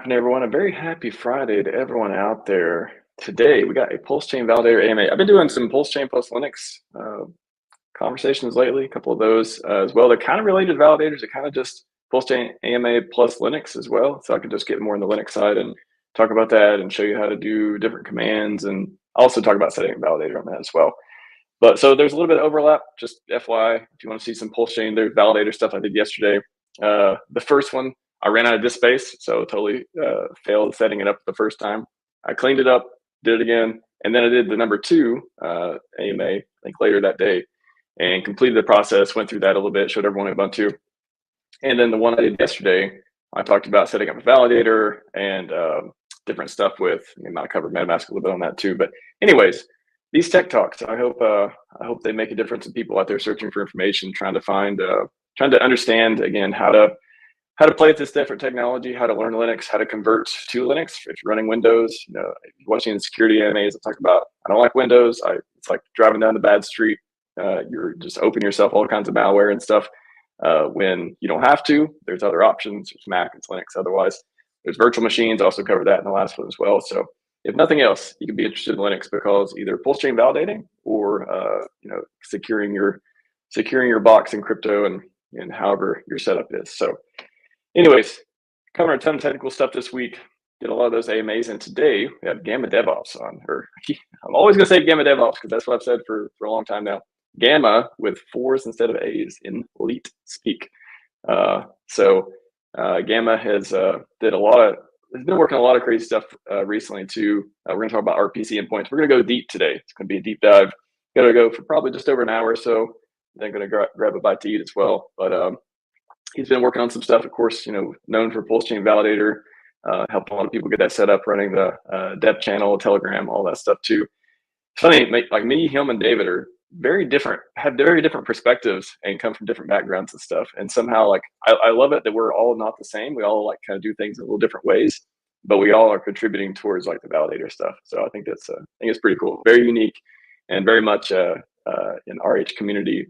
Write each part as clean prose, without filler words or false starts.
happening, everyone? A very happy Friday to everyone out there. Today, we got a PulseChain Validator AMA. I've been doing some PulseChain plus Linux conversations lately, a couple of those as well. They're kind of related to validators. They're kind of just PulseChain AMA plus Linux as well. So I can just get more on the Linux side and talk about that and show you how to do different commands, and also talk about setting a validator on that as well. But so there's a little bit of overlap, just FYI, if you want to see some PulseChain, there's validator stuff I did yesterday. The first one, I ran out of disk space, so totally failed setting it up the first time. I cleaned it up, did it again, and then I did the number 2 AMA, I think later that day, and completed the process, went through that a little bit, showed everyone Ubuntu. And then the one I did yesterday, I talked about setting up a validator and different stuff with, I might cover MetaMask a little bit on that too. But anyways, these tech talks, I hope they make a difference in people out there searching for information, trying to understand, again, how to play with this different technology, how to learn Linux, how to convert to Linux. If you're running Windows, if you're watching the security AMAs, I talk about, I don't like Windows. It's like driving down the bad street. You're just opening yourself all kinds of malware and stuff. When you don't have to, there's other options. There's Mac, it's Linux. Otherwise, there's virtual machines. Also covered that in the last one as well. So if nothing else, you can be interested in Linux because either PulseChain validating or securing your box in crypto and however your setup is. So anyways, covering a ton of technical stuff this week. Did a lot of those AMAs, and today we have GammaDevOps on. I'm always going to say GammaDevOps because that's what I've said for a long time now. Gamma with 4s instead of A's in elite speak. Gamma has been working on a lot of crazy stuff recently too. We're going to talk about RPC endpoints. We're going to go deep today. It's going to be a deep dive. Going to go for probably just over an hour or so. Then going to grab a bite to eat as well. But he's been working on some stuff, of course, known for PulseChain Validator, helped a lot of people get that set up, running the dev channel, Telegram, all that stuff too. It's funny, like me, him, and David are have very different perspectives and come from different backgrounds and stuff. And somehow, like, I love it that we're all not the same. We all like kind of do things in a little different ways, but we all are contributing towards like the validator stuff. So I think it's pretty cool, very unique, and very much an RH community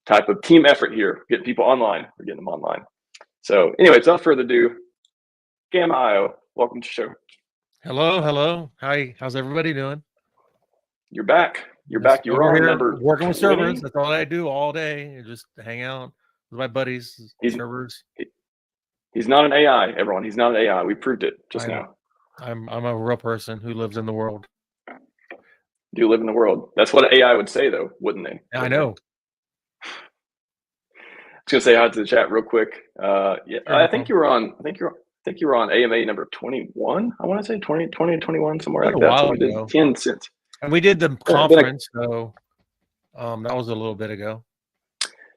type of team effort here. Getting people online, we're getting them online. So anyways, without further ado, Gamma.io, welcome to the show. Hello. Hi, how's everybody doing? You're back. You're back. You're on number working with servers. That's all I do all day. Just hang out with my buddies. Servers. He's not an AI, everyone. He's not an AI. We proved it just now. I'm a real person who lives in the world. Do you live in the world? That's what AI would say, though, wouldn't they? I know. I was gonna say hi to the chat real quick. I think you were on. I think you were on AMA number 21. I want to say 20 and 21, somewhere like that. So we did 10 cents. And we did the conference, so that was a little bit ago.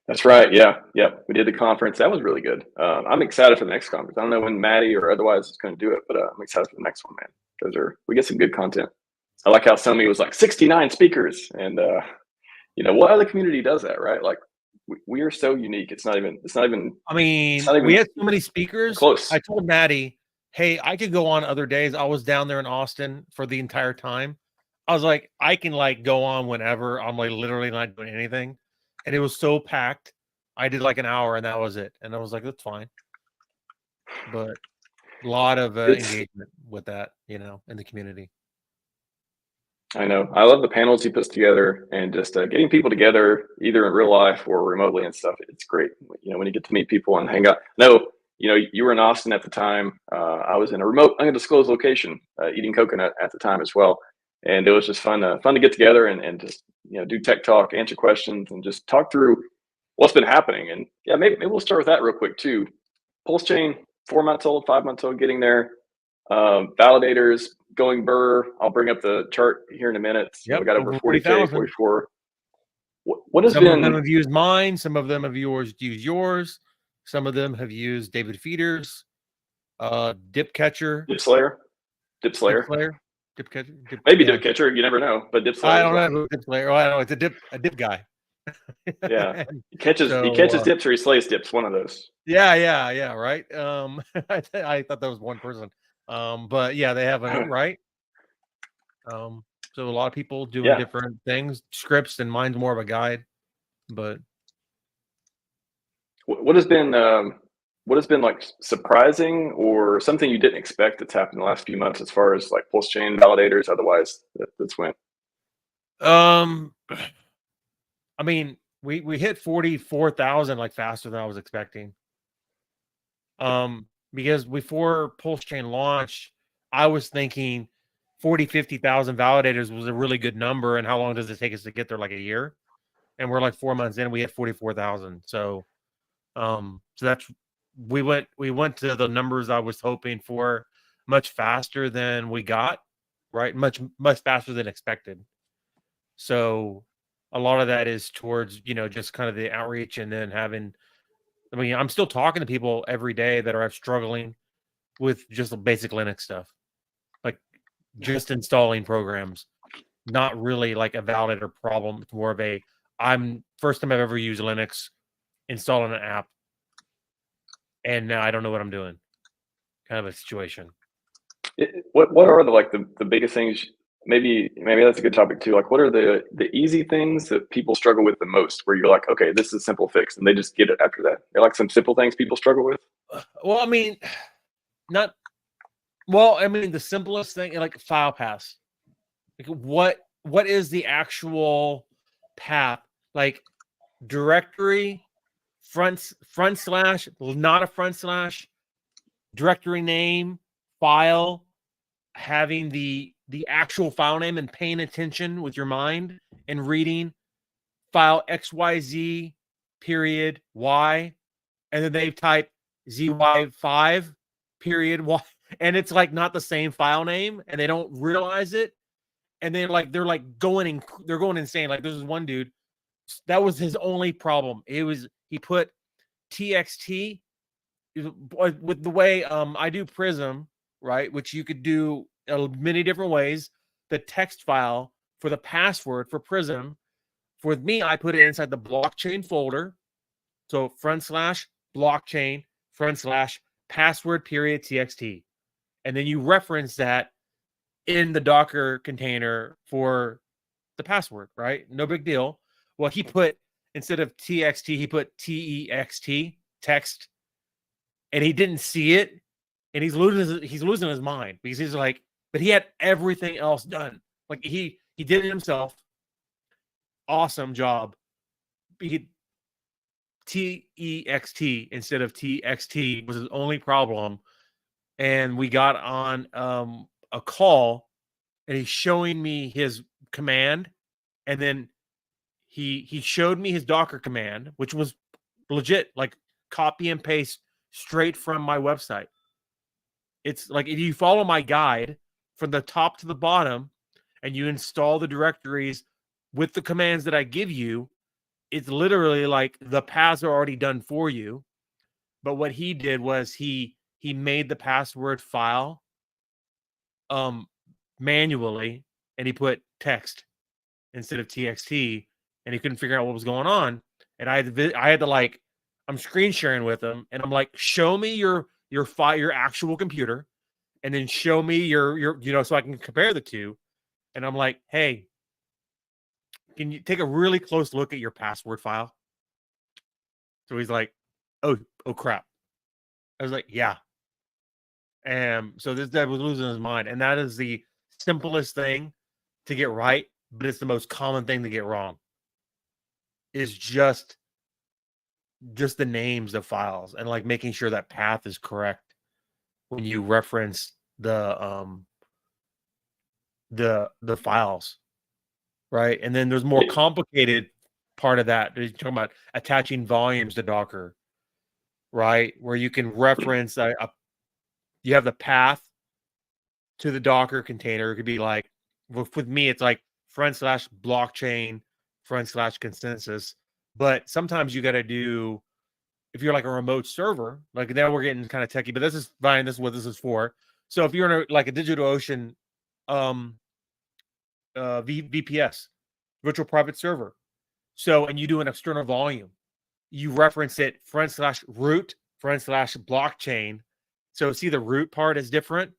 That's right. Yeah. We did the conference. That was really good. I'm excited for the next conference. I don't know when Maddie or otherwise is going to do it, but I'm excited for the next one, man. We get some good content. I like how somebody was like 69 speakers, and what other community does that, right? Like we are so unique. It's not even. I mean, we had so many speakers. Close. I told Maddie, hey, I could go on other days. I was down there in Austin for the entire time. I was like, I can like go on whenever. I'm like literally not doing anything. And it was so packed. I did like an hour and that was it. And I was like, that's fine. But a lot of engagement with that, in the community. I know. I love the panels he puts together, and just getting people together either in real life or remotely and stuff. It's great. When you get to meet people and hang out. No, you were in Austin at the time. I was in a remote, undisclosed location, eating coconut at the time as well. And it was just fun to get together and just do tech talk, answer questions, and just talk through what's been happening. And yeah, maybe we'll start with that real quick too. PulseChain, 4 months old, 5 months old, getting there. Validators going burr. I'll bring up the chart here in a minute. Yep, we got over 40K, 44. What has some been? Some of them have used mine. Some of them have used yours. Some of them have used David Feeder's, Dip Catcher, Dip Slayer. Maybe Dip Catcher, you never know, but Dip Slayer. I don't know Dip Slayer. I don't know. It's a dip guy. Yeah, he catches dips or he slays dips. One of those. Yeah. Right. I thought that was one person. But yeah, they have it right. So a lot of people doing different things, scripts, and mine's more of a guide. But what has been what has been like surprising or something you didn't expect that's happened in the last few months as far as like PulseChain validators, otherwise that's went? I mean, we hit 44,000 like faster than I was expecting. Because before PulseChain launched, I was thinking 50,000 validators was a really good number. And how long does it take us to get there? Like a year? And we're like 4 months in, we hit 44,000. So that's we went to the numbers I was hoping for much faster than we got, right? Much faster than expected. So a lot of that is towards, just kind of the outreach, and then I'm still talking to people every day that are struggling with just basic Linux stuff, like just installing programs, not really like a validator problem. It's more of I'm first time I've ever used Linux, installing an app, and now I don't know what I'm doing, kind of a situation. What are the biggest things? Maybe that's a good topic too. Like, what are the easy things that people struggle with the most? Where you're like, okay, this is a simple fix, and they just get it after that. They're like some simple things people struggle with. Well, I mean, the simplest thing, like file paths. Like what is the actual path? Like directory, front slash, not a front slash, directory name, file, having the actual file name and paying attention with your mind and reading file XYZ period Y, and then they type ZY5 period Y, and it's like not the same file name, and they don't realize it, and they're going insane. Like there's this one dude, that was his only problem. He put TXT with the way I do Prism, right, which you could do many different ways. The text file for the password for Prism, for me, I put it inside the blockchain folder. So /blockchain /password period TXT. And then you reference that in the Docker container for the password, right? No big deal. Well, he put, instead of TXT, he put TEXT, text, and he didn't see it. And he's losing his mind, because he's like, but he had everything else done. Like he did it himself. Awesome job. He TEXT instead of TXT was his only problem. And we got on a call, and he's showing me his command, and then he showed me his Docker command, which was legit, like copy and paste straight from my website. It's like, if you follow my guide from the top to the bottom and you install the directories with the commands that I give you, it's literally like the paths are already done for you. But what he did was he made the password file manually, and he put text instead of TXT, and he couldn't figure out what was going on. And I had to like, I'm screen sharing with him, and I'm like, show me your actual computer, and then show me your so I can compare the two. And I'm like, hey, can you take a really close look at your password file? So he's like, oh crap. I was like, yeah. And so this guy was losing his mind. And that is the simplest thing to get right, but it's the most common thing to get wrong. Is just the names of files, and like making sure that path is correct when you reference the files, right? And then there's more complicated part of that. You're talking about attaching volumes to Docker, right? Where you can reference you have the path to the Docker container. It could be like, with me, it's like /blockchain /consensus. But sometimes you got to do, if you're like a remote server, like now we're getting kind of techie, but this is fine. This is what this is for. So if you're in like a DigitalOcean VPS, virtual private server, so, and you do an external volume, you reference it /root /blockchain. So see, the root part is different,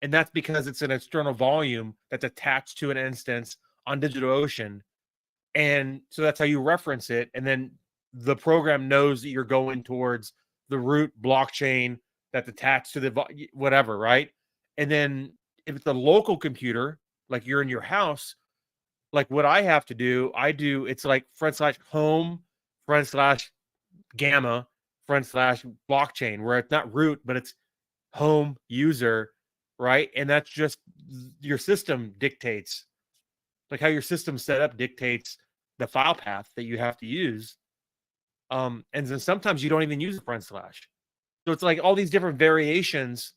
and that's because it's an external volume that's attached to an instance on DigitalOcean. And so that's how you reference it. And then the program knows that you're going towards the root blockchain that's attached to the whatever, right? And then if it's a local computer, like you're in your house, like what I have to do, it's like /home/gamma/blockchain, where it's not root, but it's home user, right? And that's just your system dictates, like how your system's set up dictates the file path that you have to use. And then sometimes you don't even use the /. So it's like all these different variations.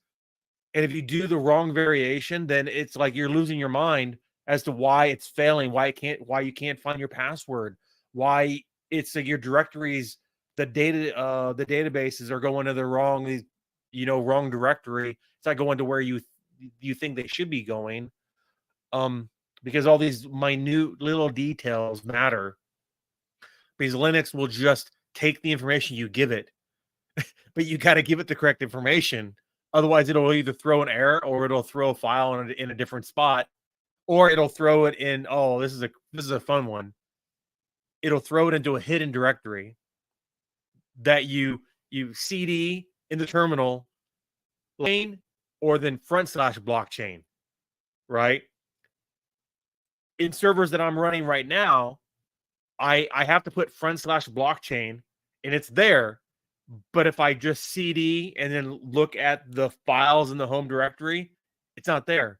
And if you do the wrong variation, then it's like you're losing your mind as to why it's failing, why you can't find your password, why it's like your directories, the databases are going to the wrong, wrong directory. It's not going to where you think they should be going. Because all these minute little details matter. Because Linux will just take the information you give it, but you got to give it the correct information. Otherwise, it'll either throw an error, or it'll throw a file in a different spot, or it'll throw it in. Oh, this is a fun one. It'll throw it into a hidden directory that you cd in the terminal lane, or then /blockchain, right? In servers that I'm running right now, I have to put /blockchain, and it's there. But if I just cd and then look at the files in the home directory, it's not there,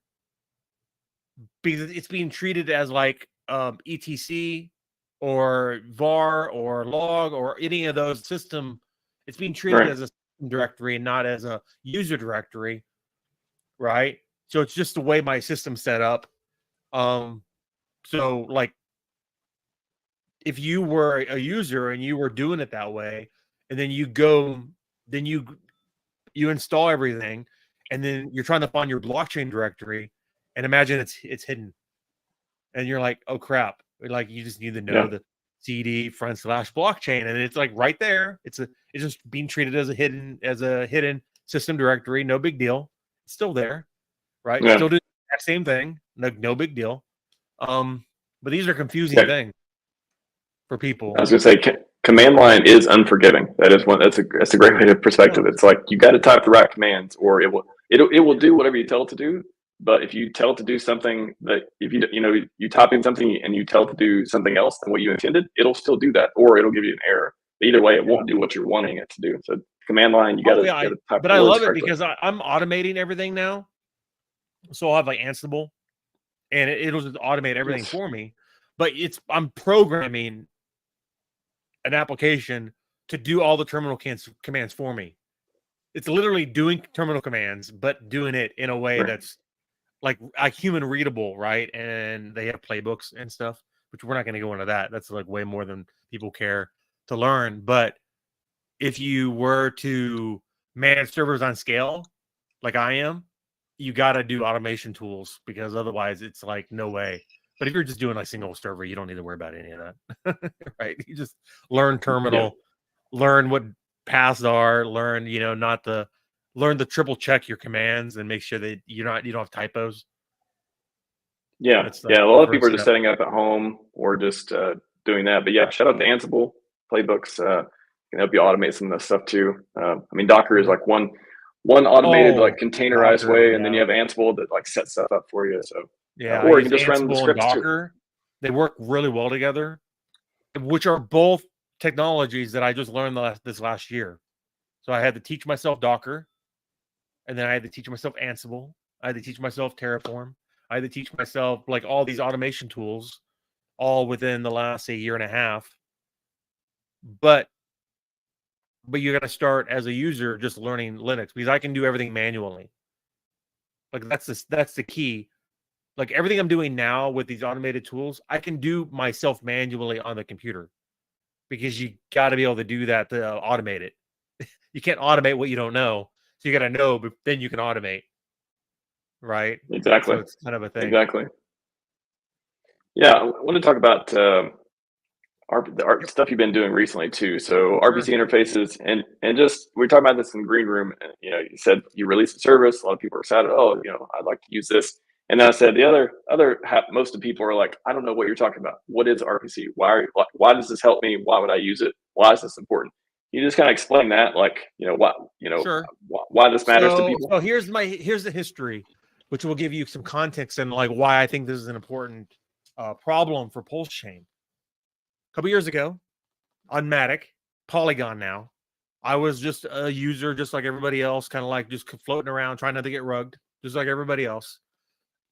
because it's being treated as like etc or var or log or any of those system. It's being treated as a system directory and not as a user directory, right? So it's just the way my system's set up. So like, if you were a user and you were doing it that way, and then you install everything, and then you're trying to find your blockchain directory, and imagine it's hidden, and you're like, oh crap, like you just need to know the cd /blockchain, and it's like right there. It's just being treated as a hidden system directory. No big deal. It's still there, right? Still doing that same thing. No big deal. But these are confusing things for people. I was gonna say, command line is unforgiving. That's a great way to perspective. It's like you got to type the right commands, or it will do whatever you tell it to do. But if you tell it to do something that, if you type in something and you tell it to do something else than what you intended, it'll still do that, or it'll give you an error. But either way, it won't do what you're wanting it to do. So command line, you got to type. But I love it because I'm automating everything now. So I'll have like Ansible, and it'll just automate everything for me. But I'm programming an application to do all the terminal commands for me. It's literally doing terminal commands, but doing it in a way that's like human readable, right? And they have playbooks and stuff, which we're not going to go into that. That's like way more than people care to learn. But if you were to manage servers on scale, like I am, you got to do automation tools, because otherwise it's like no way. But if you're just doing like single server, you don't need to worry about any of that, right? You just learn terminal, learn what paths are, learn the triple check your commands and make sure that you don't have typos. Yeah, a lot of people are just setting up at home or just doing that. But yeah, shout out to Ansible playbooks. Can help you automate some of that stuff too. I mean, Docker is like one automated like containerized Docker, way, and then you have Ansible that like sets stuff up for you. So or you can just run the scripts Docker too. They work really well together, which are both technologies that I just learned this last year. So I had to teach myself Docker, and then I had to teach myself Ansible. I had to teach myself Terraform. I had to teach myself like all these automation tools, all within the last year and a half. But you got to start as a user just learning Linux, because I can do everything manually. Like that's the key. Like everything I'm doing now with these automated tools, I can do myself manually on the computer, because you got to be able to do that to automate it. You can't automate what you don't know. So you got to know, but then you can automate. Right? Exactly. So it's kind of a thing. Exactly. Yeah, I want to talk about the art stuff you've been doing recently too. So RPC interfaces, and just we talked about this in the green room. And, you said you released a service. A lot of people are excited. Oh, I'd like to use this. And then I said the other half, most of the people are like, I don't know what you're talking about. What is RPC? Why does this help me? Why would I use it? Why is this important? you just kind of explain that, like, Sure. why this matters to So, people? so here's the history, which will give you some context and like why I think this is an important problem for PulseChain. A couple years ago on Matic, Polygon now, I was just a user, just like everybody else, kind of like just floating around, trying not to get rugged, just like everybody else.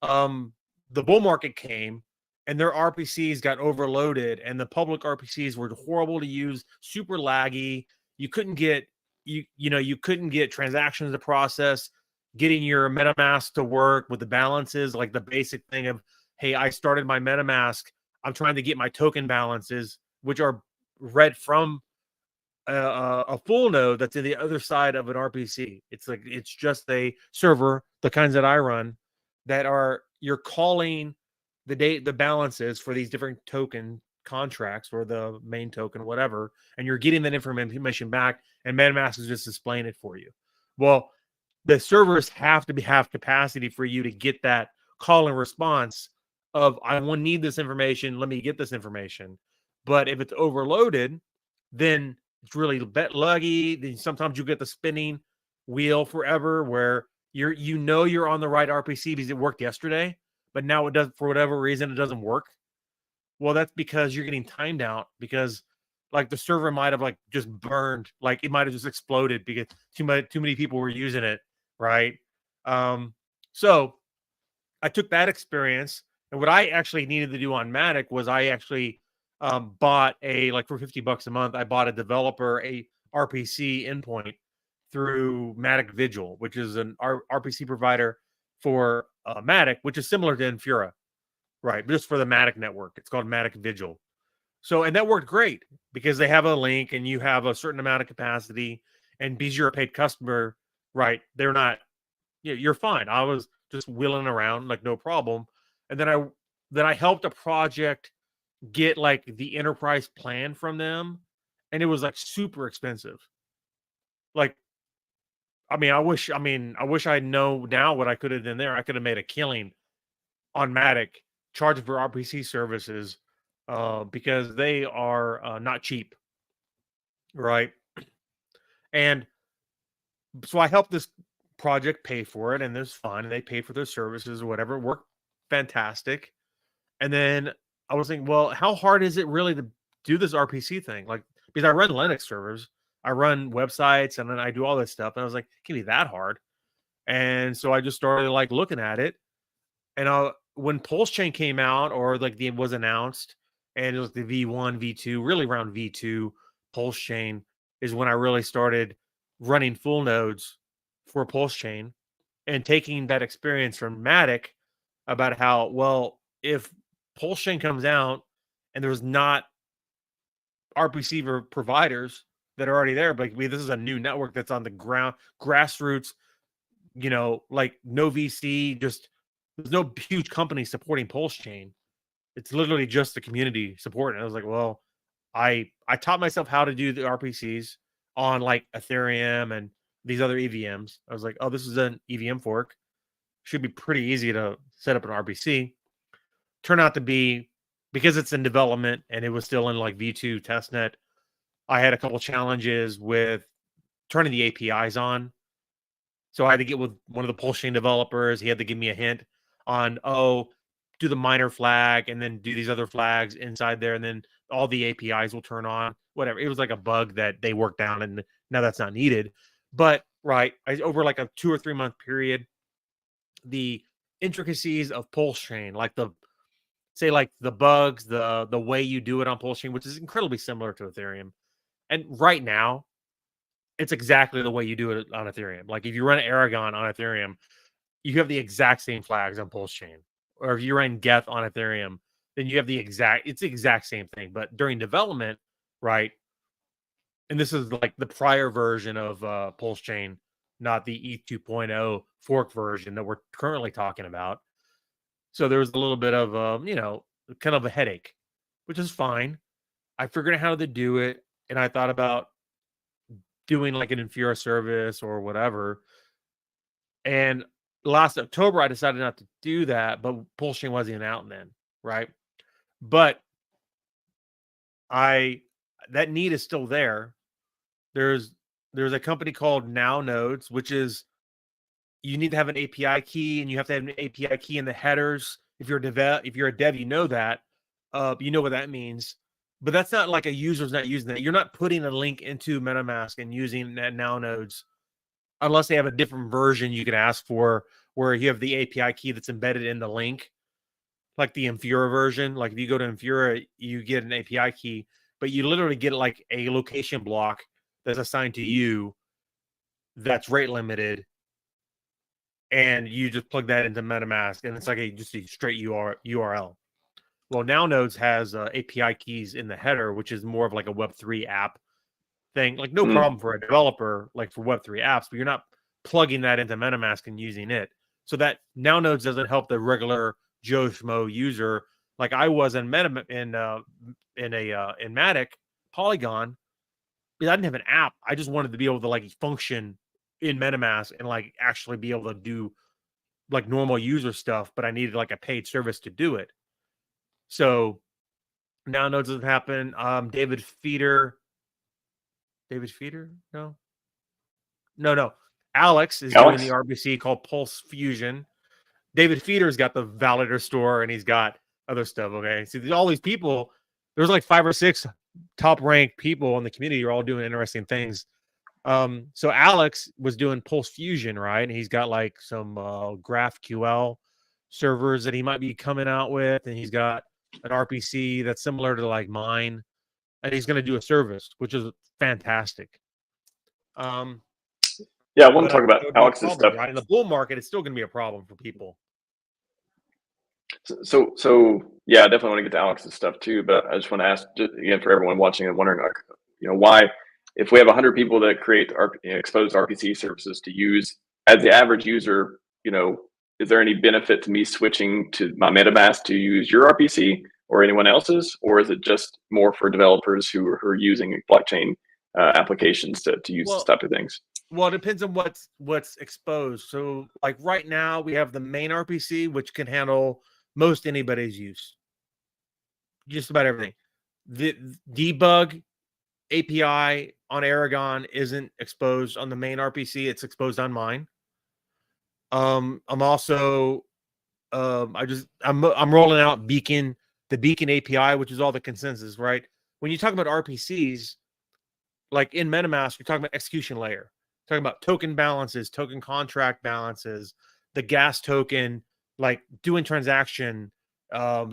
The bull market came, and their RPCs got overloaded, and the public RPCs were horrible to use, super laggy. You couldn't get you couldn't get transactions to process, getting your MetaMask to work with the balances, like the basic thing of, hey, I started my MetaMask, I'm trying to get my token balances, which are read from a full node that's in the other side of an RPC. It's just a server, the kinds that I run, that are you're calling the balances for these different token contracts or the main token, whatever, and you're getting that information back, and MetaMask is just displaying it for you. Well, the servers have to have capacity for you to get that call and response of I want need this information, let me get this information. But if it's overloaded, then it's really luggy. Then sometimes you get the spinning wheel forever where you're on the right RPC because it worked yesterday, but now it does for whatever reason it doesn't work. Well, that's because you're getting timed out because like the server might have like just burned, like it might have just exploded because too many people were using it, right? So I took that experience, and what I actually needed to do on Matic was I actually bought like for $50 a month, I bought a developer a RPC endpoint through Matic Vigil, which is an RPC provider for Matic, which is similar to Infura, right? Just for the Matic network. It's called Matic Vigil. So, and that worked great because they have a link and you have a certain amount of capacity, and because you're a paid customer, right? They're not, you're fine. I was just wheeling around like no problem. And then I helped a project get like the enterprise plan from them, and it was like super expensive. Like, I wish I know now what I could have done there. I could have made a killing on Matic, charging for RPC services, because they are not cheap, right? And so I helped this project pay for it, and it's fun. And they paid for their services or whatever. It worked fantastic. And then I was thinking, well, how hard is it really to do this RPC thing? Like, because I run Linux servers, I run websites, and then I do all this stuff. And I was like, it can't be that hard. And so I just started like looking at it. And when PulseChain came out, or like it was announced, and it was the V1, V2, really around V2, PulseChain is when I really started running full nodes for PulseChain and taking that experience from Matic about how, well, if PulseChain comes out and there's not RPC providers that are already there, but this is a new network that's on the ground, grassroots, like no VC, just there's no huge company supporting PulseChain. It's literally just the community supporting it. I was like, well, I taught myself how to do the RPCs on like Ethereum and these other EVMs. I was like, oh, this is an EVM fork. Should be pretty easy to set up an RPC. Turned out to be, because it's in development and it was still in like V2 testnet, I had a couple challenges with turning the APIs on. So I had to get with one of the PulseChain developers. He had to give me a hint on, do the miner flag and then do these other flags inside there, and then all the APIs will turn on. Whatever. It was like a bug that they worked down, and now that's not needed. But right, over like a 2 or 3 month period, the intricacies of PulseChain, like the bugs, the way you do it on PulseChain, which is incredibly similar to Ethereum. And right now, it's exactly the way you do it on Ethereum. Like if you run Aragon on Ethereum, you have the exact same flags on PulseChain. Or if you run Geth on Ethereum, then you have it's the exact same thing. But during development, right? And this is like the prior version of PulseChain, not the E2.0 fork version that we're currently talking about. So there was a little bit of, kind of a headache, which is fine. I figured out how to do it, and I thought about doing like an Infura service or whatever. And last October, I decided not to do that, but PulseChain wasn't even out then, right? But that need is still there. there's a company called Now Nodes, which is you need to have an API key, and you have to have an API key in the headers. If you're a dev, you know that. You know what that means. But that's not like a user's not using that. You're not putting a link into MetaMask and using that Now Nodes unless they have a different version you can ask for, where you have the API key that's embedded in the link, like the Infura version. Like if you go to Infura, you get an API key, but you literally get like a location block that's assigned to you that's rate limited, and you just plug that into MetaMask, and it's like just a straight URL. Well, Now Nodes has API keys in the header, which is more of like a Web3 app thing. Like no problem for a developer, like for Web3 apps, but you're not plugging that into MetaMask and using it. So that Now Nodes doesn't help the regular Joe Schmo user, like I was in Matic Polygon, because I didn't have an app. I just wanted to be able to like function in MetaMask and like actually be able to do like normal user stuff, but I needed like a paid service to do it. So Now Nodes doesn't happen. David Feeder. No. Alex is doing the RPC called Pulse Fusion. David Feeder's got the Validator store, and he's got other stuff. Okay, so all these people, there's like 5 or 6 top ranked people in the community are all doing interesting things. So Alex was doing Pulse Fusion, right? And he's got like some GraphQL servers that he might be coming out with, and he's got an RPC that's similar to like mine, and he's going to do a service, which is fantastic. Yeah, I want to talk about Alex's stuff. Right? In the bull market, it's still going to be a problem for people. So yeah, I definitely want to get to Alex's stuff too. But I just want to ask, just, again, for everyone watching and wondering, like, why, if we have 100 people that create exposed RPC services to use, as the average user, is there any benefit to me switching to my MetaMask to use your RPC or anyone else's, or is it just more for developers who are using blockchain applications to use this type of things? Well, it depends on what's exposed. So like right now we have the main RPC, which can handle most anybody's use. Just about everything. The debug API on Aragon isn't exposed on the main RPC, it's exposed on mine. I'm also I'm rolling out Beacon, the Beacon API, which is all the consensus, right? When you talk about RPCs, like in MetaMask, you're talking about execution layer. Talking about token balances, token contract balances, the gas token, like doing transaction,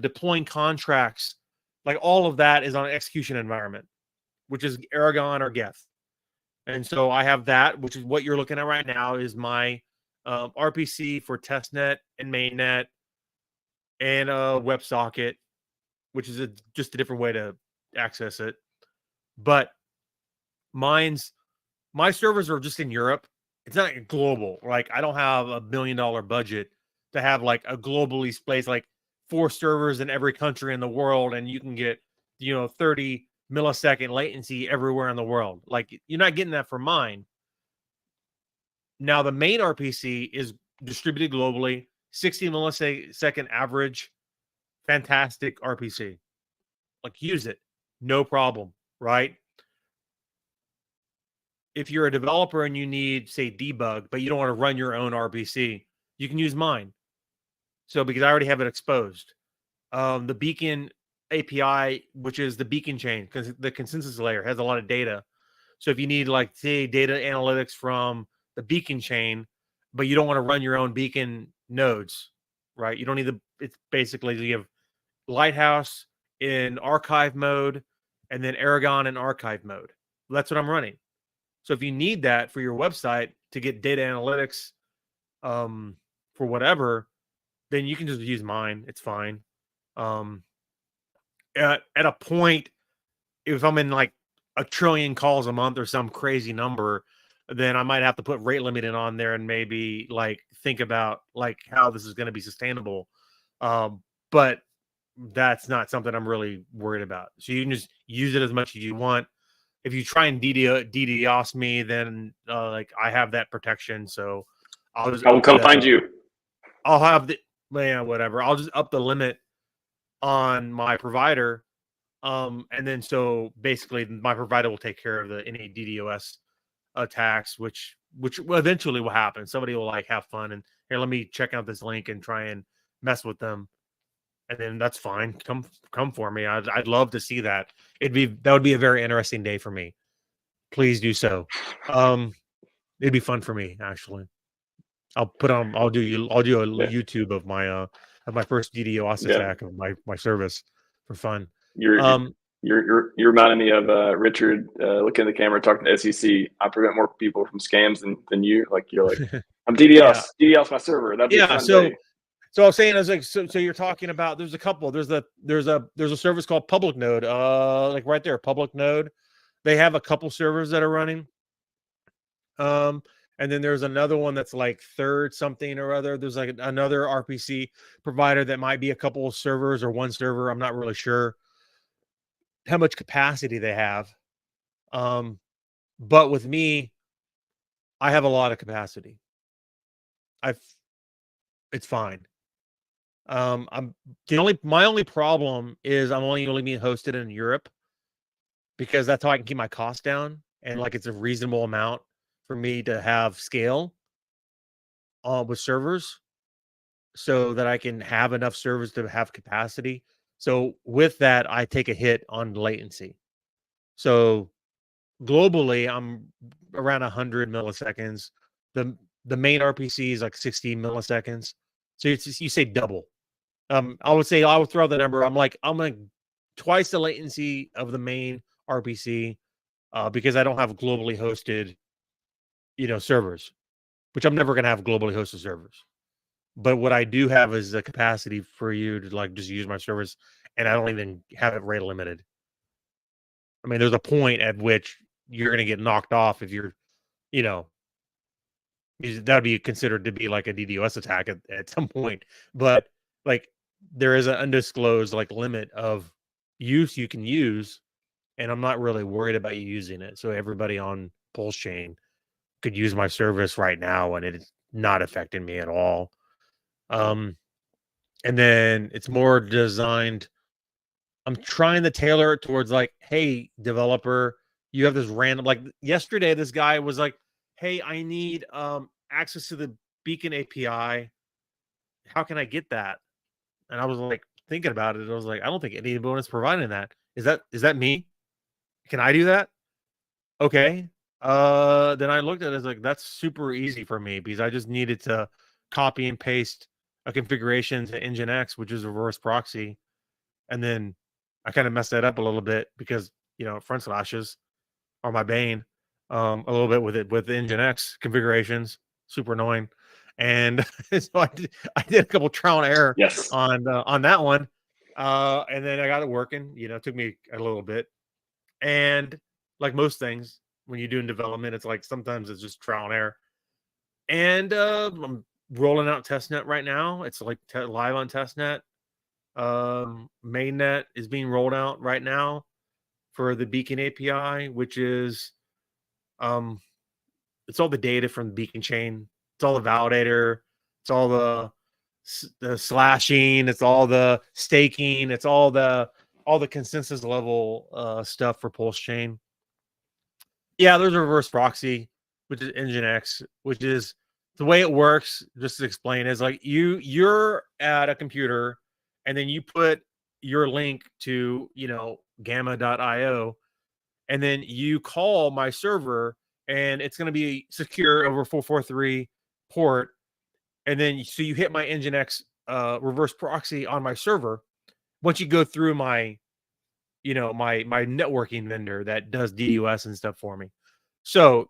deploying contracts, like all of that is on an execution environment, which is Aragon or Geth. And so I have that, which is what you're looking at right now, is my RPC for testnet and mainnet and WebSocket, which is just a different way to access it. But my servers are just in Europe. It's not global. Like I don't have $1 million budget to have like a globally spaced like 4 servers in every country in the world, and you can get 30 millisecond latency everywhere in the world. Like you're not getting that for mine. Now the main RPC is distributed globally, 60 millisecond average, fantastic RPC. Like use it, no problem, right? If you're a developer and you need, say, debug, but you don't want to run your own RPC, you can use mine. So because I already have it exposed. The Beacon API, which is the Beacon chain, because the consensus layer has a lot of data. So if you need, like, say, data analytics from the Beacon chain, but you don't want to run your own Beacon nodes, right? You don't need it's basically you have Lighthouse in archive mode and then Aragon in archive mode. That's what I'm running. So if you need that for your website to get data analytics for whatever, then you can just use mine. It's fine. At a point, if I'm in like 1 trillion calls a month or some crazy number, then I might have to put rate limiting on there and maybe like think about like how this is going to be sustainable. But that's not something I'm really worried about. So you can just use it as much as you want. If you try and DDoS me, then like I have that protection. So I will come find you. I'll have whatever. I'll just up the limit on my provider And then so basically my provider will take care of any DDoS attacks, which eventually will happen. Somebody will like have fun and here, let me check out this link and try and mess with them. And then that's fine. Come for me. I'd love to see that. That would be a very interesting day for me. Please do so. It'd be fun for me actually. I'll do a YouTube of my first DDoS attack of my service for fun. You're reminding me of Richard looking at the camera talking to SEC. I prevent more people from scams than you. Like you're like, I'm DDoS, DDoS my server. That'd be a fun day. So I was saying, I was like, so you're talking about there's a couple. There's a service called Public Node, like right there, Public Node. They have a couple servers that are running. And then there's another one that's like Third something or other. There's like another RPC provider that might be a couple of servers or one server. I'm not really sure how much capacity they have. But with me, I have a lot of capacity. It's fine. My only problem is I'm only being hosted in Europe because that's how I can keep my costs down, and like it's a reasonable amount for me to have scale with servers so that I can have enough servers to have capacity. So with that, I take a hit on latency. So globally, I'm around 100 milliseconds. The main RPC is like 60 milliseconds. So you say double. I would throw the number. I'm like twice the latency of the main RPC because I don't have globally hosted, servers, which I'm never going to have globally hosted servers. But what I do have is the capacity for you to like just use my service, and I don't even have it rate limited. I mean, there's a point at which you're going to get knocked off if you're, that would be considered to be like a DDoS attack at some point. But like there is an undisclosed like limit of use you can use, and I'm not really worried about you using it. So everybody on PulseChain could use my service right now, and it's not affecting me at all. And then it's more designed. I'm trying to tailor it towards like, hey, developer, you have this random, like yesterday, this guy was like, hey, I need access to the Beacon API. How can I get that? And I was like thinking about it. I was like, I don't think anyone is providing that. Is that me? Can I do that? Okay. Then I looked at it as like, that's super easy for me because I just needed to copy and paste a configuration to Nginx, which is a reverse proxy. And then I kind of messed that up a little bit because, front slashes are my bane a little bit with the Nginx configurations, super annoying. And so I did a couple trial and error on that one. And then I got it working, it took me a little bit. And like most things, when you're doing development, it's like sometimes it's just trial and error. And I'm rolling out testnet right now. It's like live on testnet. Mainnet is being rolled out right now for the Beacon API, which is it's all the data from the Beacon chain. It's all the validator. It's all the slashing. It's all the staking. It's all the consensus level stuff for PulseChain. Yeah, there's a reverse proxy, which is Nginx, which is the way it works. Just to explain, is like you're at a computer, and then you put your link to gamma.io, and then you call my server, and it's going to be secure over 443 port, and then so you hit my Nginx reverse proxy on my server. Once you go through my my networking vendor that does DDoS and stuff for me. So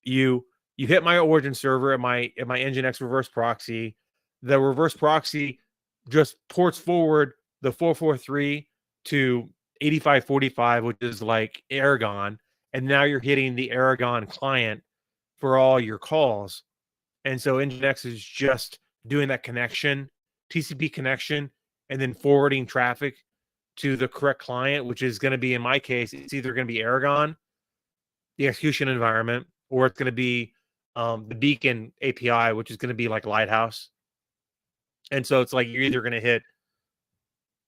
you hit my origin server at my Nginx reverse proxy. The reverse proxy just ports forward the 443 to 8545, which is like Aragon, and now you're hitting the Aragon client for all your calls. And so Nginx is just doing that connection, TCP connection, and then forwarding traffic to the correct client, which is going to be, in my case, it's either going to be Aragon, the execution environment, or it's going to be the Beacon API, which is going to be like Lighthouse. And so it's like you're either going to hit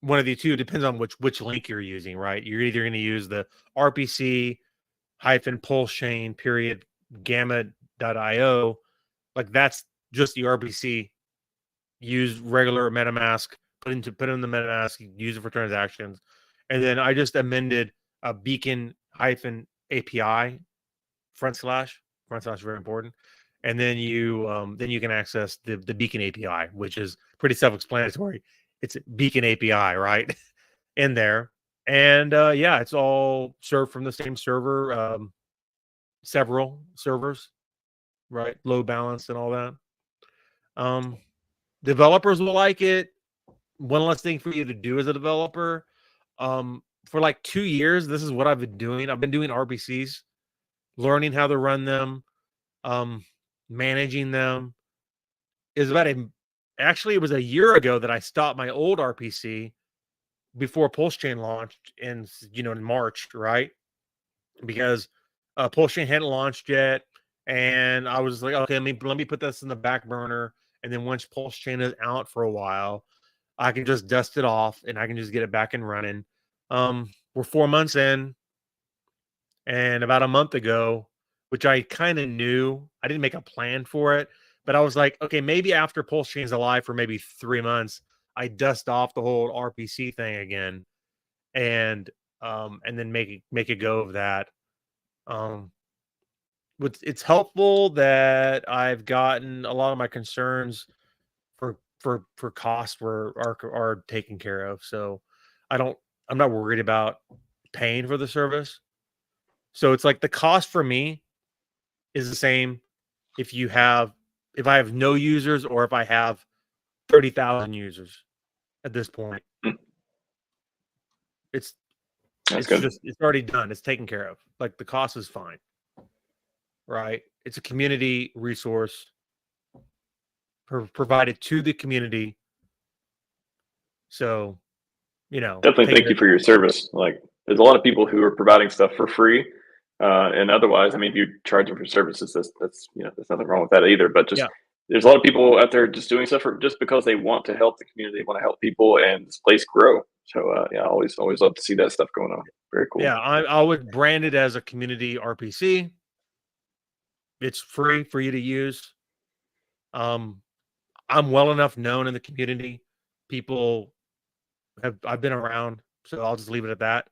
one of the two. Depends on which link you're using, right? You're either going to use the RPC -PulseChain period gamma.io, like that's just the RPC. Use regular MetaMask, put in the MetaMask, use it for transactions, and then I just amended a beacon -API front slash very important, and then you can access the beacon API, which is pretty self-explanatory. It's beacon API right in there, and yeah, it's all served from the same server, several servers, right? Load balance and all that. Developers will like it. One less thing for you to do as a developer. For like 2 years, this is what I've been doing. I've been doing RPCs, learning how to run them, managing them. Actually, it was a year ago that I stopped my old RPC before PulseChain launched in March, right? Because PulseChain hadn't launched yet, and I was like, okay, let me put this in the back burner, and then once PulseChain is out for a while, I can just dust it off and I can just get it back and running. We're 4 months in, and about a month ago, which I kind of knew, I didn't make a plan for it, but I was like, okay, maybe after PulseChain's alive for maybe 3 months, I dust off the whole RPC thing again, and then make a go of that. It's helpful that I've gotten a lot of my concerns for cost are taken care of. So I'm not worried about paying for the service. So it's like the cost for me is the same if I have no users or if I have 30,000 users at this point. It's already done. It's taken care of. Like the cost is fine. Right? It's a community resource provided to the community. So, definitely thank you for your service. Like, there's a lot of people who are providing stuff for free, and otherwise, I mean, if you're charging for services, that's there's nothing wrong with that either. But there's a lot of people out there just doing stuff just because they want to help the community, they want to help people, and this place grow. So, yeah, always love to see that stuff going on. Very cool. Yeah, I would brand it as a community RPC. It's free for you to use. I'm well enough known in the community. I've been around, so I'll just leave it at that.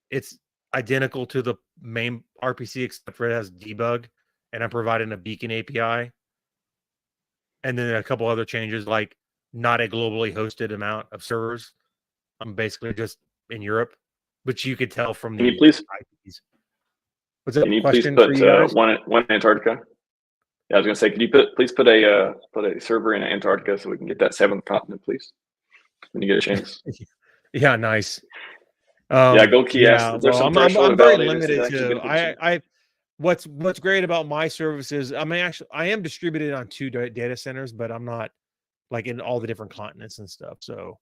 It's identical to the main RPC, except for it has debug, and I'm providing a beacon API. And then a couple other changes, like not a globally hosted amount of servers. I'm basically just in Europe, which you could tell from the IPs. What's that question for you guys? One in Antarctica? Yeah, I was gonna say, could you please put a server in Antarctica so we can get that 7th continent, please, when you get a chance. Yeah, nice. Gold Key asked, I'm very limited to what's great about my services. I am distributed on 2 data centers, but I'm not like in all the different continents and stuff. So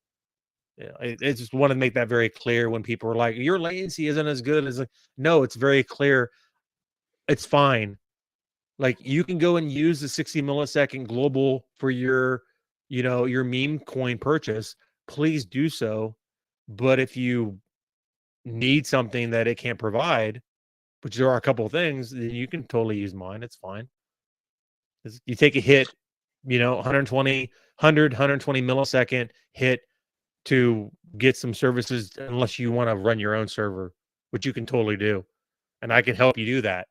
yeah, I just want to make that very clear when people are like, your latency isn't as good as no, it's very clear. It's fine. Like you can go and use the 60 millisecond global for your meme coin purchase. Please do so. But if you need something that it can't provide, which there are a couple of things, then you can totally use mine. It's fine. You take a hit, 120 millisecond hit to get some services, unless you want to run your own server, which you can totally do. And I can help you do that.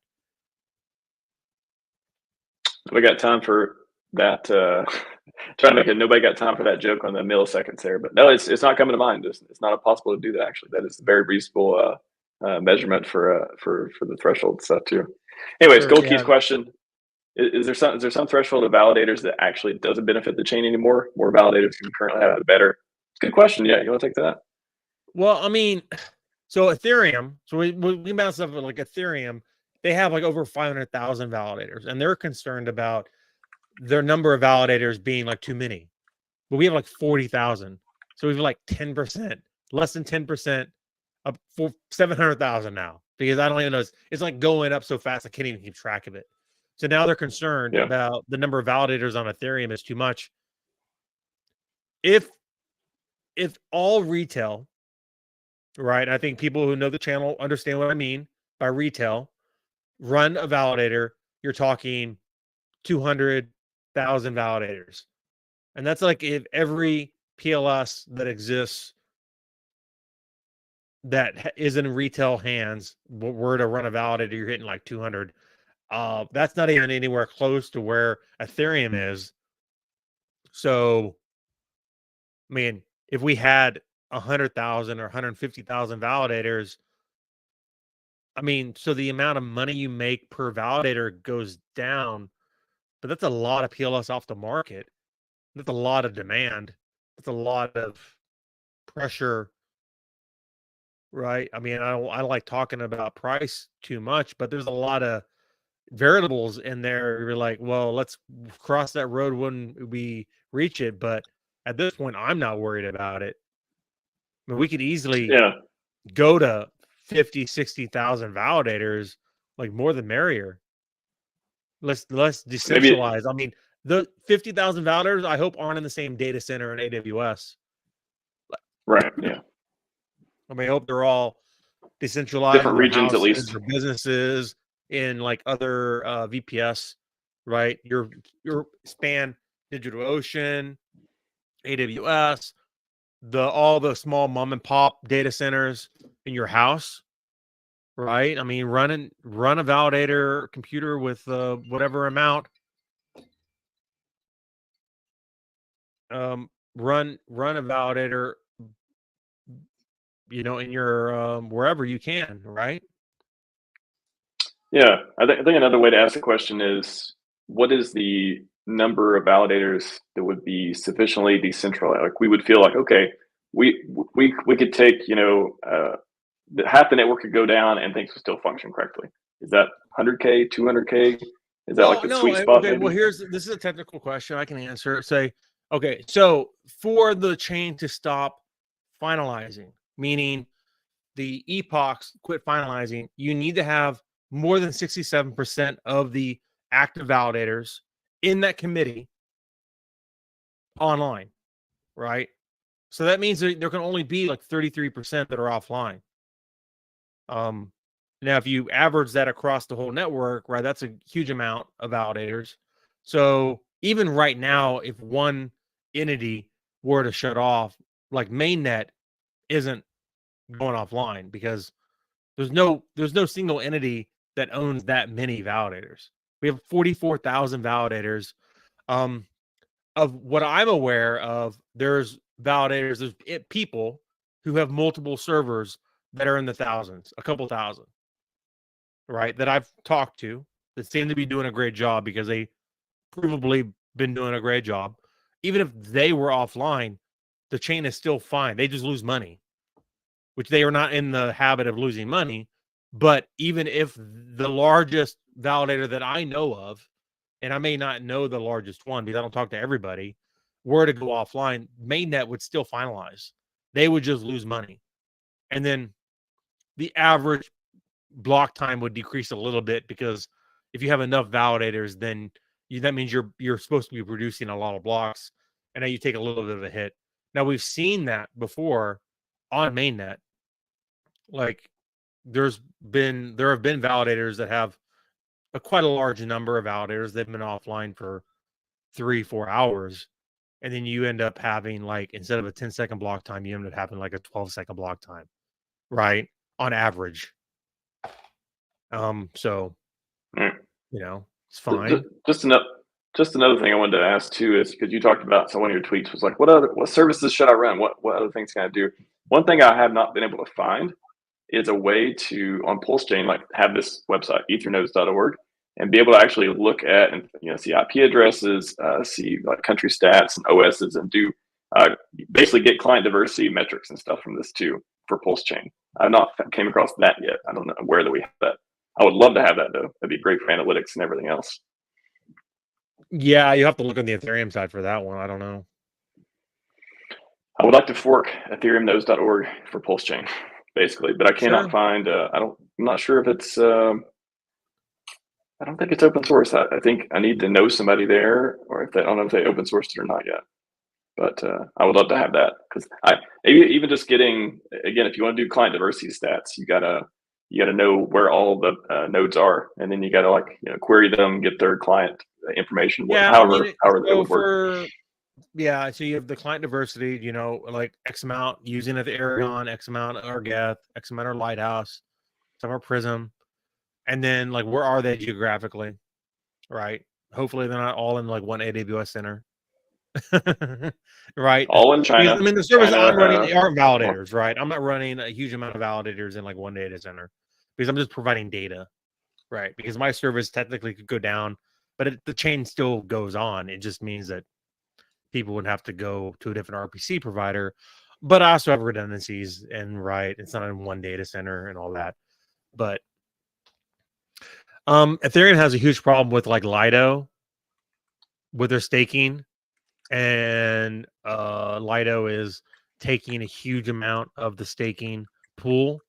We got time for that. Trying to make nobody got time for that joke on the milliseconds there, but no, it's not coming to mind. It's not possible to do that. Actually, that is a very reasonable measurement for the threshold stuff too. Anyways, Gold Key's question: is there some threshold of validators that actually doesn't benefit the chain anymore? More validators can currently have it better. Good question. Yeah, you want to take that? Well, I mean, so Ethereum. So we bounce up like Ethereum. They have like over 500,000 validators, and they're concerned about their number of validators being like too many. But we have like 40,000. So we have like 10%, less than 10%, up for 700,000 now. Because I don't even know, it's like going up so fast I can't even keep track of it. So now they're concerned about the number of validators on Ethereum is too much. If if all retail, right? I think people who know the channel understand what I mean by retail, run a validator, you're talking 200,000 validators. And that's like if every PLS that exists that is in retail hands were to run a validator, you're hitting like 200. That's not even anywhere close to where Ethereum is. So, I mean, if we had 100,000 or 150,000 validators, I mean, so the amount of money you make per validator goes down, but that's a lot of PLS off the market. That's a lot of demand. That's a lot of pressure, right? I mean, I like talking about price too much, but there's a lot of variables in there. You're like, well, let's cross that road when we reach it. But at this point, I'm not worried about it. I mean, we could easily go to 50, 60,000 validators, like more the merrier. Let's decentralize. I mean, the 50,000 validators, I hope aren't in the same data center in AWS. Right. Yeah. I mean, I hope they're all decentralized, different regions, at least, or businesses in like other VPS, right? Your span DigitalOcean, AWS, all the small mom and pop data centers in your house, right? I mean, run a validator computer with whatever amount. Run a validator, you know, in your wherever you can, right? Yeah, I think another way to ask the question is, what is the number of validators that would be sufficiently decentralized? Like we would feel like, okay, we could take, you know, half the network could go down and things would still function correctly. Is that 100K, 200K? Is that like the sweet spot? Okay, well, this is a technical question. I can answer it. Say, okay, so for the chain to stop finalizing, meaning the epochs quit finalizing, you need to have more than 67% of the active validators in that committee online, right? So that means there can only be like 33% that are offline. Now, if you average that across the whole network, right, that's a huge amount of validators. So even right now, if one entity were to shut off, like mainnet isn't going offline because there's no single entity that owns that many validators. We have 44,000 validators. Of what I'm aware of, there's validators, there's people who have multiple servers that are in the thousands, a couple thousand, right? That I've talked to that seem to be doing a great job because they provably been doing a great job. Even if they were offline, the chain is still fine. They just lose money, which they are not in the habit of losing money. But even if the largest validator that I know of, and I may not know the largest one because I don't talk to everybody, were to go offline, mainnet would still finalize. They would just lose money. And then the average block time would decrease a little bit because if you have enough validators, then that means you're supposed to be producing a lot of blocks, and now you take a little bit of a hit. Now we've seen that before on mainnet. Like there have been validators that have quite a large number of validators. They've been offline for 3-4 hours, and then you end up having, like, instead of a 10-second block time, you end up having like a 12-second block time, right? On average. So, you know, it's fine. Just another thing I wanted to ask too is because you talked about, so one of your tweets was like, what services should I run? What other things can I do? One thing I have not been able to find is a way to, on PulseChain, like have this website, ethernodes.org, and be able to actually look at and, you know, see IP addresses, see like country stats and OSs, and do basically get client diversity metrics and stuff from this too for PulseChain. I've not came across that yet. I don't know where that we have that. I would love to have that though. That'd be great for analytics and everything else. Yeah, you have to look on the Ethereum side for that one. I don't know. I would like to fork ethereumnodes.org for PulseChain, basically, but I cannot find. I'm not sure if it's. I don't think it's open source. I think I need to know somebody there, or if they, I don't know if they open sourced it or not yet. But I would love to have that, because even just getting, again, if you want to do client diversity stats, you gotta know where all the nodes are, and then you gotta query them, get their client information, Yeah, I mean, however it so would work. so you have the client diversity, like X amount using at the Aragon, X amount are Geth, X amount are Lighthouse, some are Prism, and then like where are they geographically, right? Hopefully they're not all in like one AWS center. Right? All in Because China. I mean the service I'm running aren't Well, validators, right? I'm not running a huge amount of validators in like one data center because I'm just providing data, right? Because my service technically could go down, but the chain still goes on. It just means that people would have to go to a different RPC provider. But I also have redundancies, and right, it's not in one data center and all that. But Ethereum has a huge problem with like Lido with their staking, and Lido is taking a huge amount of the staking pool,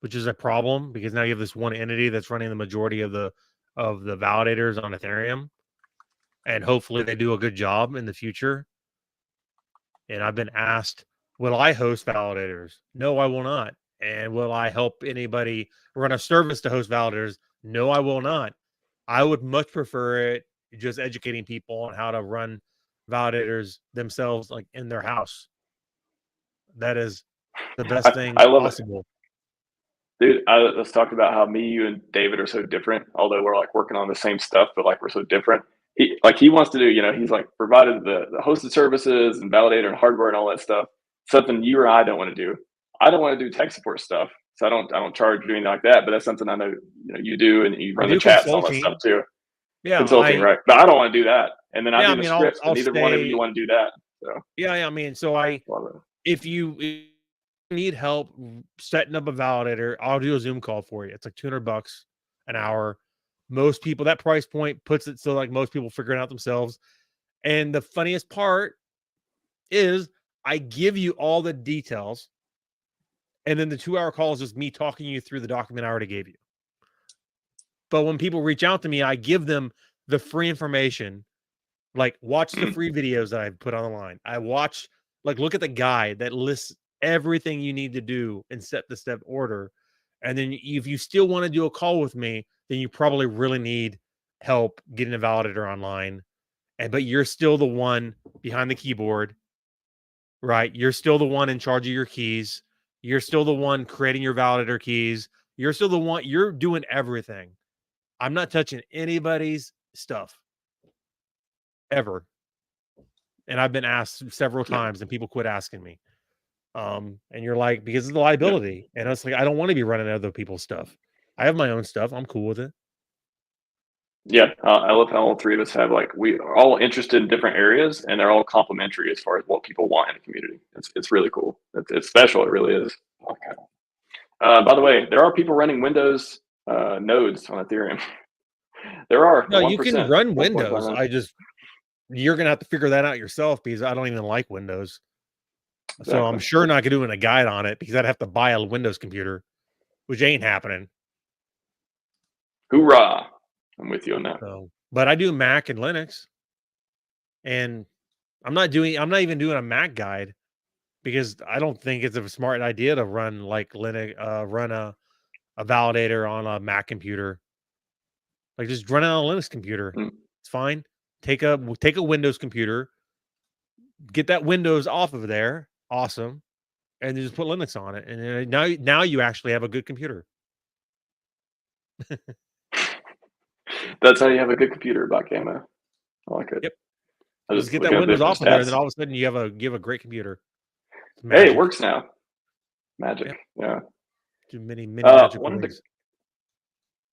which is a problem because now you have this one entity that's running the majority of the validators on Ethereum, and hopefully they do a good job in the future. And I've been asked, will I host validators? No, I will not. And will I help anybody run a service to host validators? No, I will not. I would much prefer it just educating people on how to run validators themselves, like in their house. That is the best thing I love it. possible. Dude, let's talk about how me, you, and David are so different. Although we're like working on the same stuff, but like we're so different. He wants to do, he's like provided the hosted services and validator and hardware and all that stuff. Something you or I don't want to do. I don't want to do tech support stuff, so I don't charge doing like that. But that's something I know you do, and you I run the do chats and all that consulting. stuff too. Yeah, Consulting, right? But I don't want to do that. And then I do the scripts, but I'll neither one of you want to do that. So yeah, I mean, so if you need help setting up a validator, I'll do a Zoom call for you. It's like $200 an hour. Most people, that price point puts it so like most people figure it out themselves. And the funniest part is I give you all the details, and then the 2-hour call is just me talking you through the document I already gave you. But when people reach out to me, I give them the free information. Like, watch the free videos that I put on the line. I watch, like, look at the guide that lists everything you need to do in step-to-step order. And then if you still want to do a call with me, then you probably really need help getting a validator online. But you're still the one behind the keyboard, right? You're still the one in charge of your keys. You're still the one creating your validator keys. You're still the one, you're doing everything. I'm not touching anybody's stuff ever. And I've been asked several times, and people quit asking me. And you're like, because of the liability. And I was like, I don't want to be running other people's stuff. I have my own stuff. I'm cool with it. Yeah, I love how all three of us have, like, we are all interested in different areas, and they're all complementary as far as what people want in a community. It's really cool. It's special. It really is. Okay. By the way, there are people running Windows nodes on Ethereum. There are. No, you can run Windows. You're gonna have to figure that out yourself because I don't even like Windows. Exactly. So I'm sure not doing a guide on it because I'd have to buy a Windows computer, which ain't happening. Hoorah! I'm with you on that. So, but I do Mac and Linux, and I'm not even doing a Mac guide because I don't think it's a smart idea to run like Linux, run a validator on a Mac computer. Like, just run it on a Linux computer. It's fine. Take a Windows computer, get that Windows off of there. Awesome. And then just put Linux on it. And now you actually have a good computer. That's how you have a good computer, about Gamma. I like it. Yep. Just get that Windows off of there, and then all of a sudden you have a great computer. Hey, it works now. Magic. Yep. Yeah. Do many magic ways.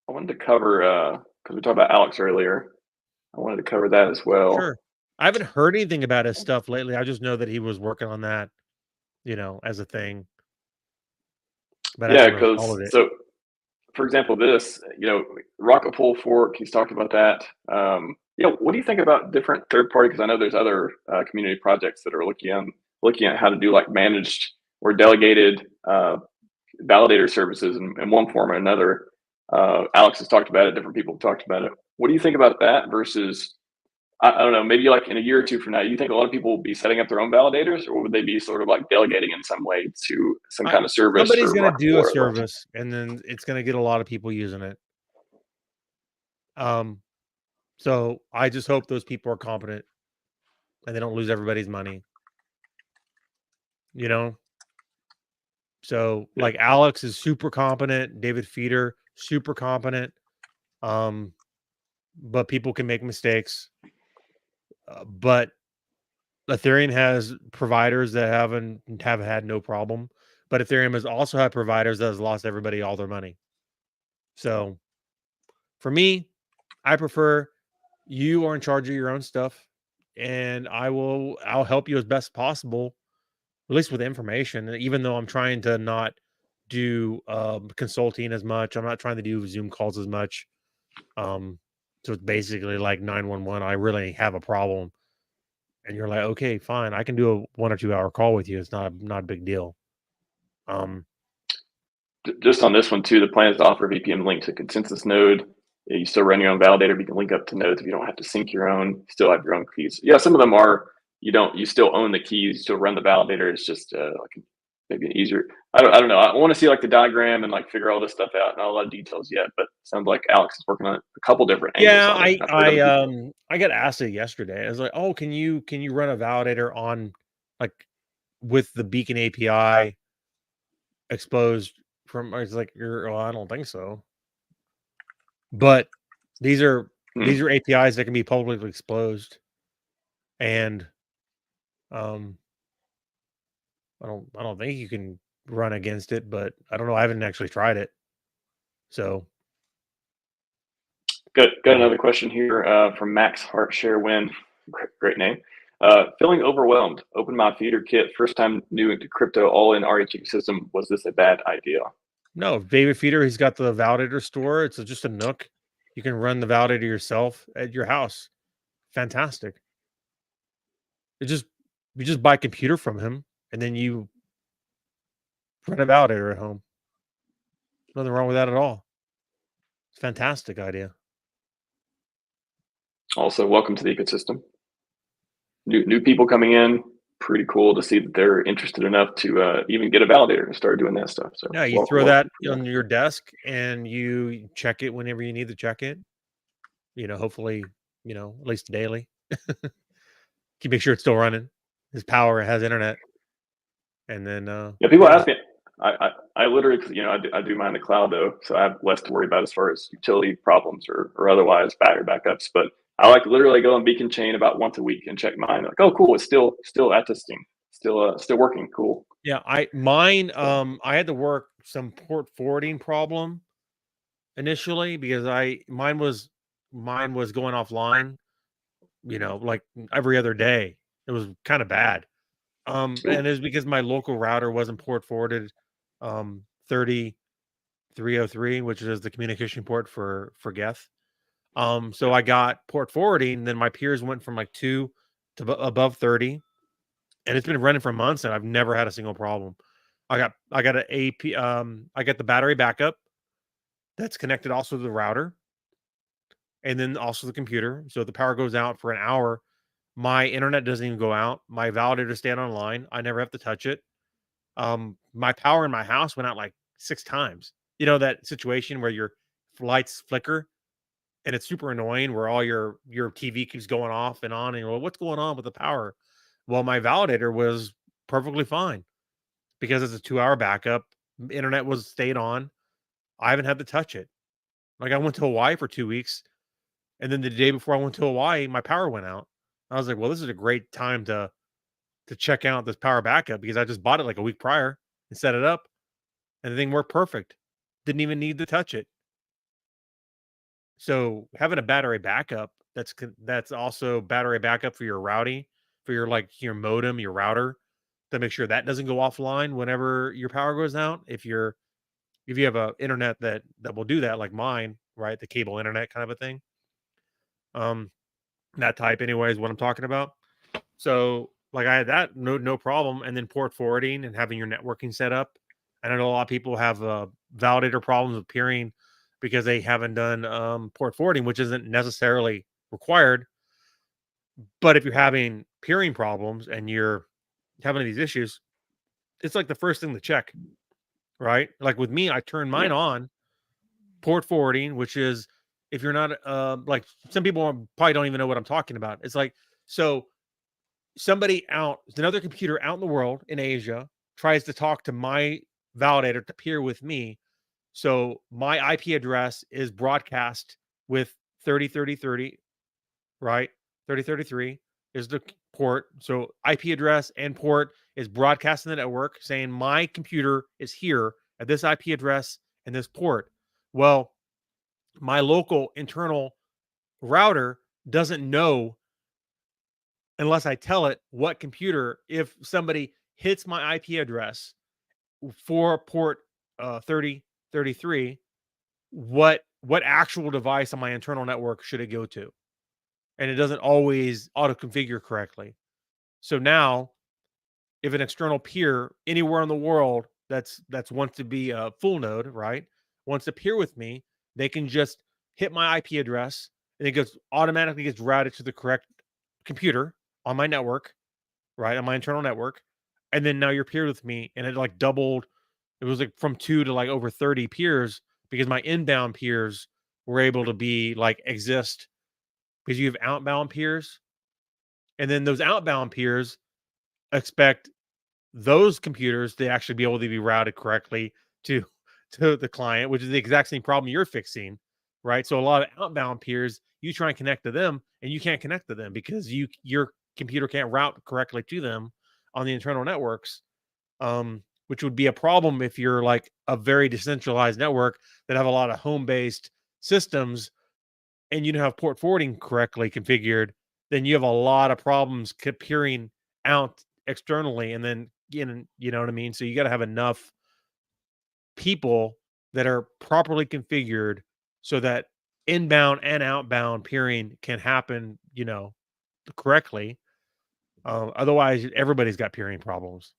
I wanted to cover because we talked about Alex earlier. I wanted to cover that as well. Sure. I haven't heard anything about his stuff lately. I just know that he was working on that, as a thing. But yeah, because so, for example, this, Rocket Pool Fork, he's talked about that. What do you think about different third party? Because I know there's other community projects that are looking at how to do like managed or delegated validator services in one form or another. Alex has talked about it. Different people have talked about it. What do you think about that versus I don't know, maybe like in a year or two from now, you think a lot of people will be setting up their own validators, or would they be sort of like delegating in some way to some kind of service Somebody's for going to do a or service, and then it's going to get a lot of people using it. So I just hope those people are competent and they don't lose everybody's money. You know? So Yeah. like Alex is super competent, David Feeder, super competent. But people can make mistakes. But Ethereum has providers that have had no problem. But Ethereum has also had providers that has lost everybody all their money. So for me, I prefer you are in charge of your own stuff, and I'll help you as best possible, at least with information. Even though I'm trying to not do consulting as much, I'm not trying to do Zoom calls as much. So it's basically like 911. I really have a problem, and you're like, okay, fine, I can do a 1 or 2 hour call with you. It's not a big deal. Just on this one too, the plan is to offer a VPN link to consensus node. You still run your own validator, but you can link up to nodes if you don't have to sync your own. You still have your own keys. Yeah, some of them are you still own the keys, you still run the validator. It's just like maybe an easier. I don't know. I want to see like the diagram and like figure all this stuff out. Not a lot of details yet, but sounds like Alex is working on a couple different angles. Yeah, on it. I got asked it yesterday. I was like, oh, can you run a validator on like with the Beacon API exposed from? I was like, well, I don't think so. But these are APIs that can be publicly exposed, and I don't think you can run against it, but I don't know. I haven't actually tried it. So Got another question here from Max Heartshare Win. Great name. Feeling overwhelmed. Open my feeder kit. First time new into crypto, all in RHMax system. Was this a bad idea? no, David Feeder, he's got the validator store. It's just a nook. You can run the validator yourself at your house. Fantastic. You just buy a computer from him, and then you run a validator at home. Nothing wrong with that at all. It's a fantastic idea. Also, welcome to the ecosystem. New people coming in. Pretty cool to see that they're interested enough to even get a validator and start doing that stuff. So yeah, you throw that on your desk and you check it whenever you need to check it. Hopefully, at least daily. Keep make sure it's still running. His power has internet. And then yeah, people ask me. I literally, I do mine in the cloud though, so I have less to worry about as far as utility problems or otherwise battery backups. But I like literally go on Beacon Chain about once a week and check mine. Like, oh, cool, it's still attesting, still working. Cool. Yeah, I had to work some port forwarding problem initially because mine was going offline, like every other day. It was kind of bad. And it was because my local router wasn't port forwarded 3303, which is the communication port for Geth. So I got port forwarding, then my peers went from like 2 to above 30, and it's been running for months, and I've never had a single problem. I got an AP. I got the battery backup that's connected also to the router, and then also the computer. So if the power goes out for an hour, my internet doesn't even go out. My validator stayed online. I never have to touch it. My power in my house went out like 6 times. You know that situation where your lights flicker and it's super annoying where all your TV keeps going off and on and you're like, what's going on with the power? Well, my validator was perfectly fine because it's a 2-hour backup. Internet was stayed on. I haven't had to touch it. Like I went to Hawaii for 2 weeks, and then the day before I went to Hawaii, my power went out. I was like, well, this is a great time to check out this power backup because I just bought it like a week prior and set it up, and the thing worked perfect. Didn't even need to touch it. So having a battery backup that's also battery backup for your routing, for your modem, your router, to make sure that doesn't go offline whenever your power goes out. If you have a internet that will do that, like mine, right, the cable internet kind of a thing. That type anyway is what I'm talking about. So like I had that no problem, and then port forwarding and having your networking set up. And I know a lot of people have validator problems with peering because they haven't done port forwarding, which isn't necessarily required. But if you're having peering problems and you're having these issues, it's like the first thing to check, right? Like with me, I turn mine Yeah. on port forwarding, which is if you're not like some people probably don't even know what I'm talking about. It's like so another computer out in the world in Asia tries to talk to my validator to peer with me. So my IP address is broadcast with 303030, right? 3033 is the port. So IP address and port is broadcasting the network saying my computer is here at this IP address and this port. Well, my local internal router doesn't know unless I tell it what computer, if somebody hits my IP address for port 3033, what actual device on my internal network should it go to? And it doesn't always auto configure correctly. So now if an external peer anywhere in the world that's wants to be a full node, right, wants to peer with me, they can just hit my IP address and it gets automatically gets routed to the correct computer on my network, right, on my internal network. And then now you're peered with me, and it like doubled. It was like from 2 to like over 30 peers because my inbound peers were able to be like exist because you have outbound peers, and then those outbound peers expect those computers to actually be able to be routed correctly to the client, which is the exact same problem you're fixing, right? So a lot of outbound peers, you try and connect to them, and you can't connect to them because your computer can't route correctly to them on the internal networks. Which would be a problem if you're like a very decentralized network that have a lot of home-based systems, and you don't have port forwarding correctly configured. Then you have a lot of problems peering out externally, and then you know what I mean. So you got to have enough people that are properly configured so that inbound and outbound peering can happen, correctly. Otherwise, everybody's got peering problems.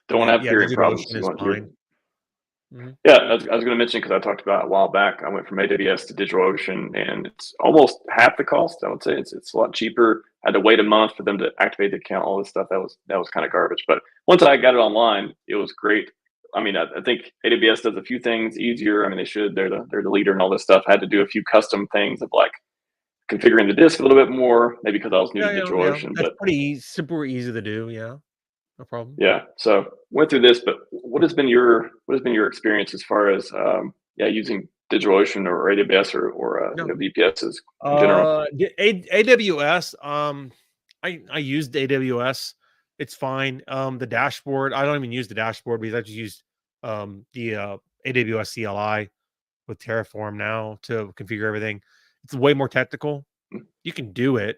Don't want to And have yeah, peering problems. DigitalOcean You is want your fine. Mhm. Yeah, I was going to mention because I talked about it a while back. I went from AWS to DigitalOcean, and it's almost half the cost. I would say it's a lot cheaper. I had to wait a month for them to activate the account. All this stuff that was kind of garbage. But once I got it online, it was great. I mean, I think AWS does a few things easier. I mean, they should. They're the leader and all this stuff. I had to do a few custom things of like configuring the disk a little bit more, maybe because I was new to Yeah. DigitalOcean. That's But pretty super easy to do. Yeah, no problem. yeah, so went through this. But what has been your experience as far as using DigitalOcean or AWS or No. VPSs in general? AWS. I used AWS. It's fine. The dashboard. I don't even use the dashboard because I just use the AWS CLI with Terraform now to configure everything. It's way more technical. You can do it,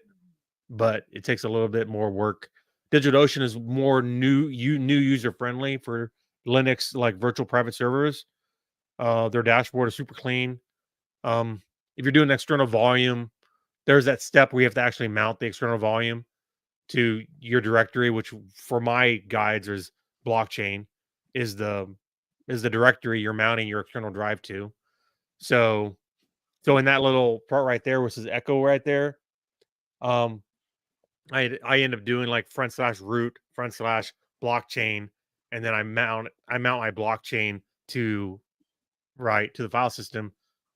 but it takes a little bit more work. DigitalOcean is more new user friendly for Linux like virtual private servers. Their dashboard is super clean. If you're doing external volume, there's that step where you have to actually mount the external volume to your directory, which for my guides is blockchain is the directory you're mounting your external drive to. So in that little part right there, which is echo right there, um, I end up doing like /root /blockchain, and then I mount my blockchain to to the file system.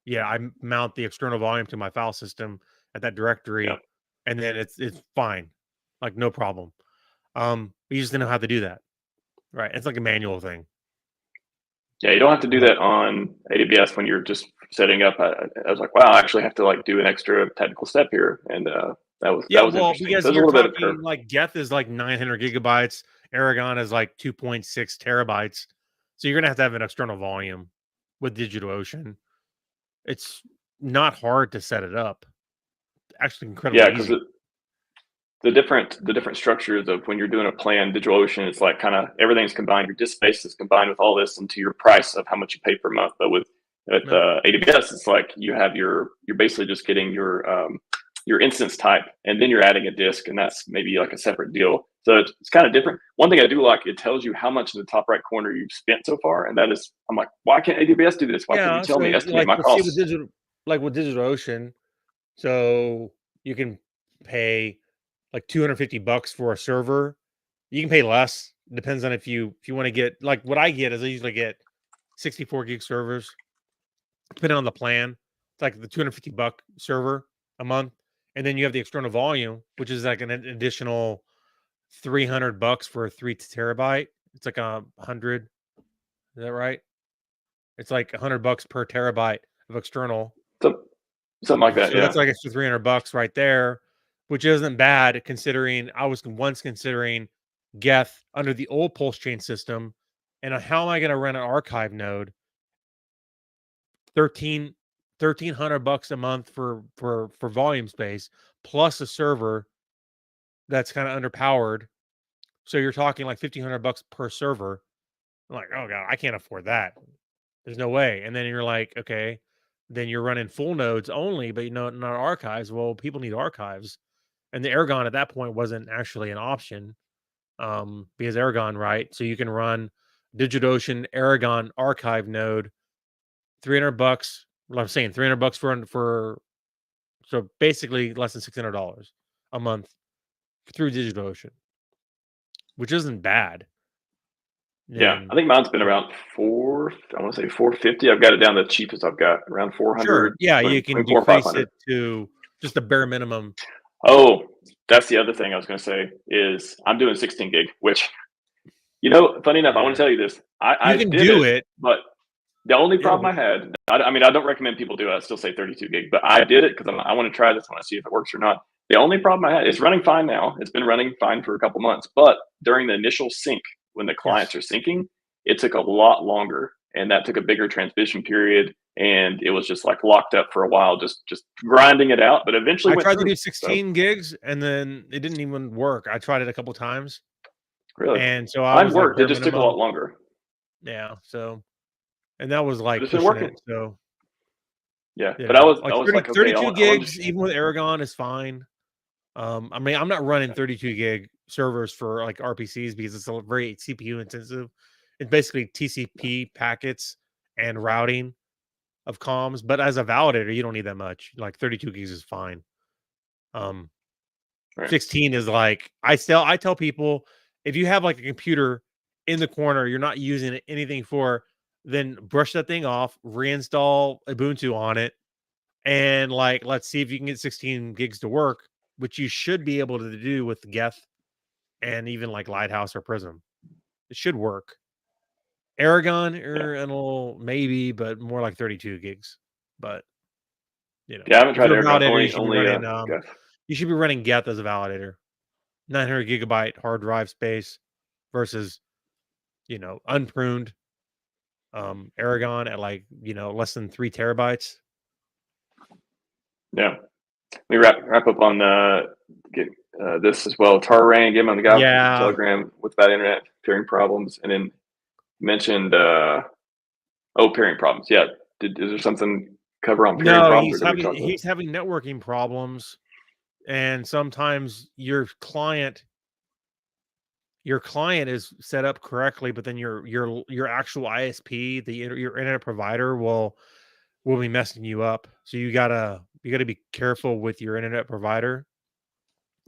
Yeah, mount the external volume to my file system at that Yeah, directory, and then it's fine, like no problem. You just didn't know how to do that, right? It's like a manual thing. yeah, you don't have to do But that on AWS when you're just setting up. I was like, wow, I actually have to like do an extra technical step here, and that yeah, was well, interesting. because So there's a you're little bit of curve. talking like Geth is like 900 gigabytes, Aragon is like 2.6 terabytes, so you're gonna have to have an external volume with DigitalOcean. It's not hard to set it up. Actually, incredibly Yeah, because easy. the different structures of when you're doing a plan, DigitalOcean, it's like kind of everything's combined. Your disk space is combined with all this into your price of how much you pay per month. But with Yeah. AWS, it's like you're basically just getting your instance type, and then you're adding a disk, and that's maybe like a separate deal. So it's kind of different. One thing I do like, it tells you how much in the top right corner you've spent so far, and that is, I'm like, why can't AWS do this? Why can't you Yeah, tell so me, estimate like my you'll see with costs? DigitalOcean, so you can pay like $250 for a server. You can pay less. Depends on if you want to get, like, what I get is I usually get 64 gig servers, depending on the plan. It's like the $250 server a month, and then you have the external volume, which is like an additional $300 for a 3 terabyte. It's like 100. Is that right? It's like $100 per terabyte of external. Something like that. So Yeah. that's like extra $300 right there, which isn't bad considering I was once considering Geth under the old PulseChain system. And how am I going to run an archive node? $1,300 a month for volume space, plus a server that's kind of underpowered. So you're talking like $1,500 per server. I'm like, oh god, I can't afford that. There's no way. And then you're like, okay, then you're running full nodes only, but not archives. Well, people need archives, and the Aragon at that point wasn't actually an option, because Aragon, right? So you can run DigitalOcean Aragon archive node, $300. Well, I'm saying $300 for so basically less than $600 a month through DigitalOcean, which isn't bad. Yeah, I think mine's been around I want to say 450. I've got it down the cheapest I've got, around 400. Sure. Yeah, you can decrease it to just the bare minimum. Oh, that's the other thing I was going to say is I'm doing 16 gig, which, funny enough, I want to tell you this. I can did do it, but the only problem I had, I mean, I don't recommend people do it. I still say 32 gig, but I did it because I want to try this. I want to see if it works or not. The only problem I had, it's running fine now. It's been running fine for a couple months, but during the initial sync, when the clients are syncing, it took a lot longer, and that took a bigger transmission period, and it was just like locked up for a while, just grinding it out. But eventually, I tried to do 16 gigs, and then it didn't even work. I tried it a couple times. Really? And so I was worked. It just took a lot longer. Yeah. So, and that was like pushing working. It, so. Yeah, but I was like 32 gigs, even with Aragon, is fine. I mean, I'm not running 32 gig servers for like RPCs because it's a very CPU intensive. It's basically TCP packets and routing of comms. But as a validator, you don't need that much. Like 32 gigs is fine. 16 is like I tell people, if you have like a computer in the corner you're not using anything for, then brush that thing off, reinstall Ubuntu on it, and like let's see if you can get 16 gigs to work, which you should be able to do with Geth and even like Lighthouse or Prism. It should work. Aragon maybe, but more like 32 gigs. But I haven't tried Aragon. You should be running Geth as a validator. 900 gigabyte hard drive space versus, unpruned Aragon at like, less than 3 terabytes. Yeah. Let me wrap up on this as well. Tarrain, get him on the guy on Telegram with bad internet, pairing problems, and then mentioned pairing problems. Yeah. Is there something cover on pairing problems? No, he's having networking problems, and sometimes your client is set up correctly, but then your actual ISP, your internet provider will be messing you up. So you gotta be careful with your internet provider.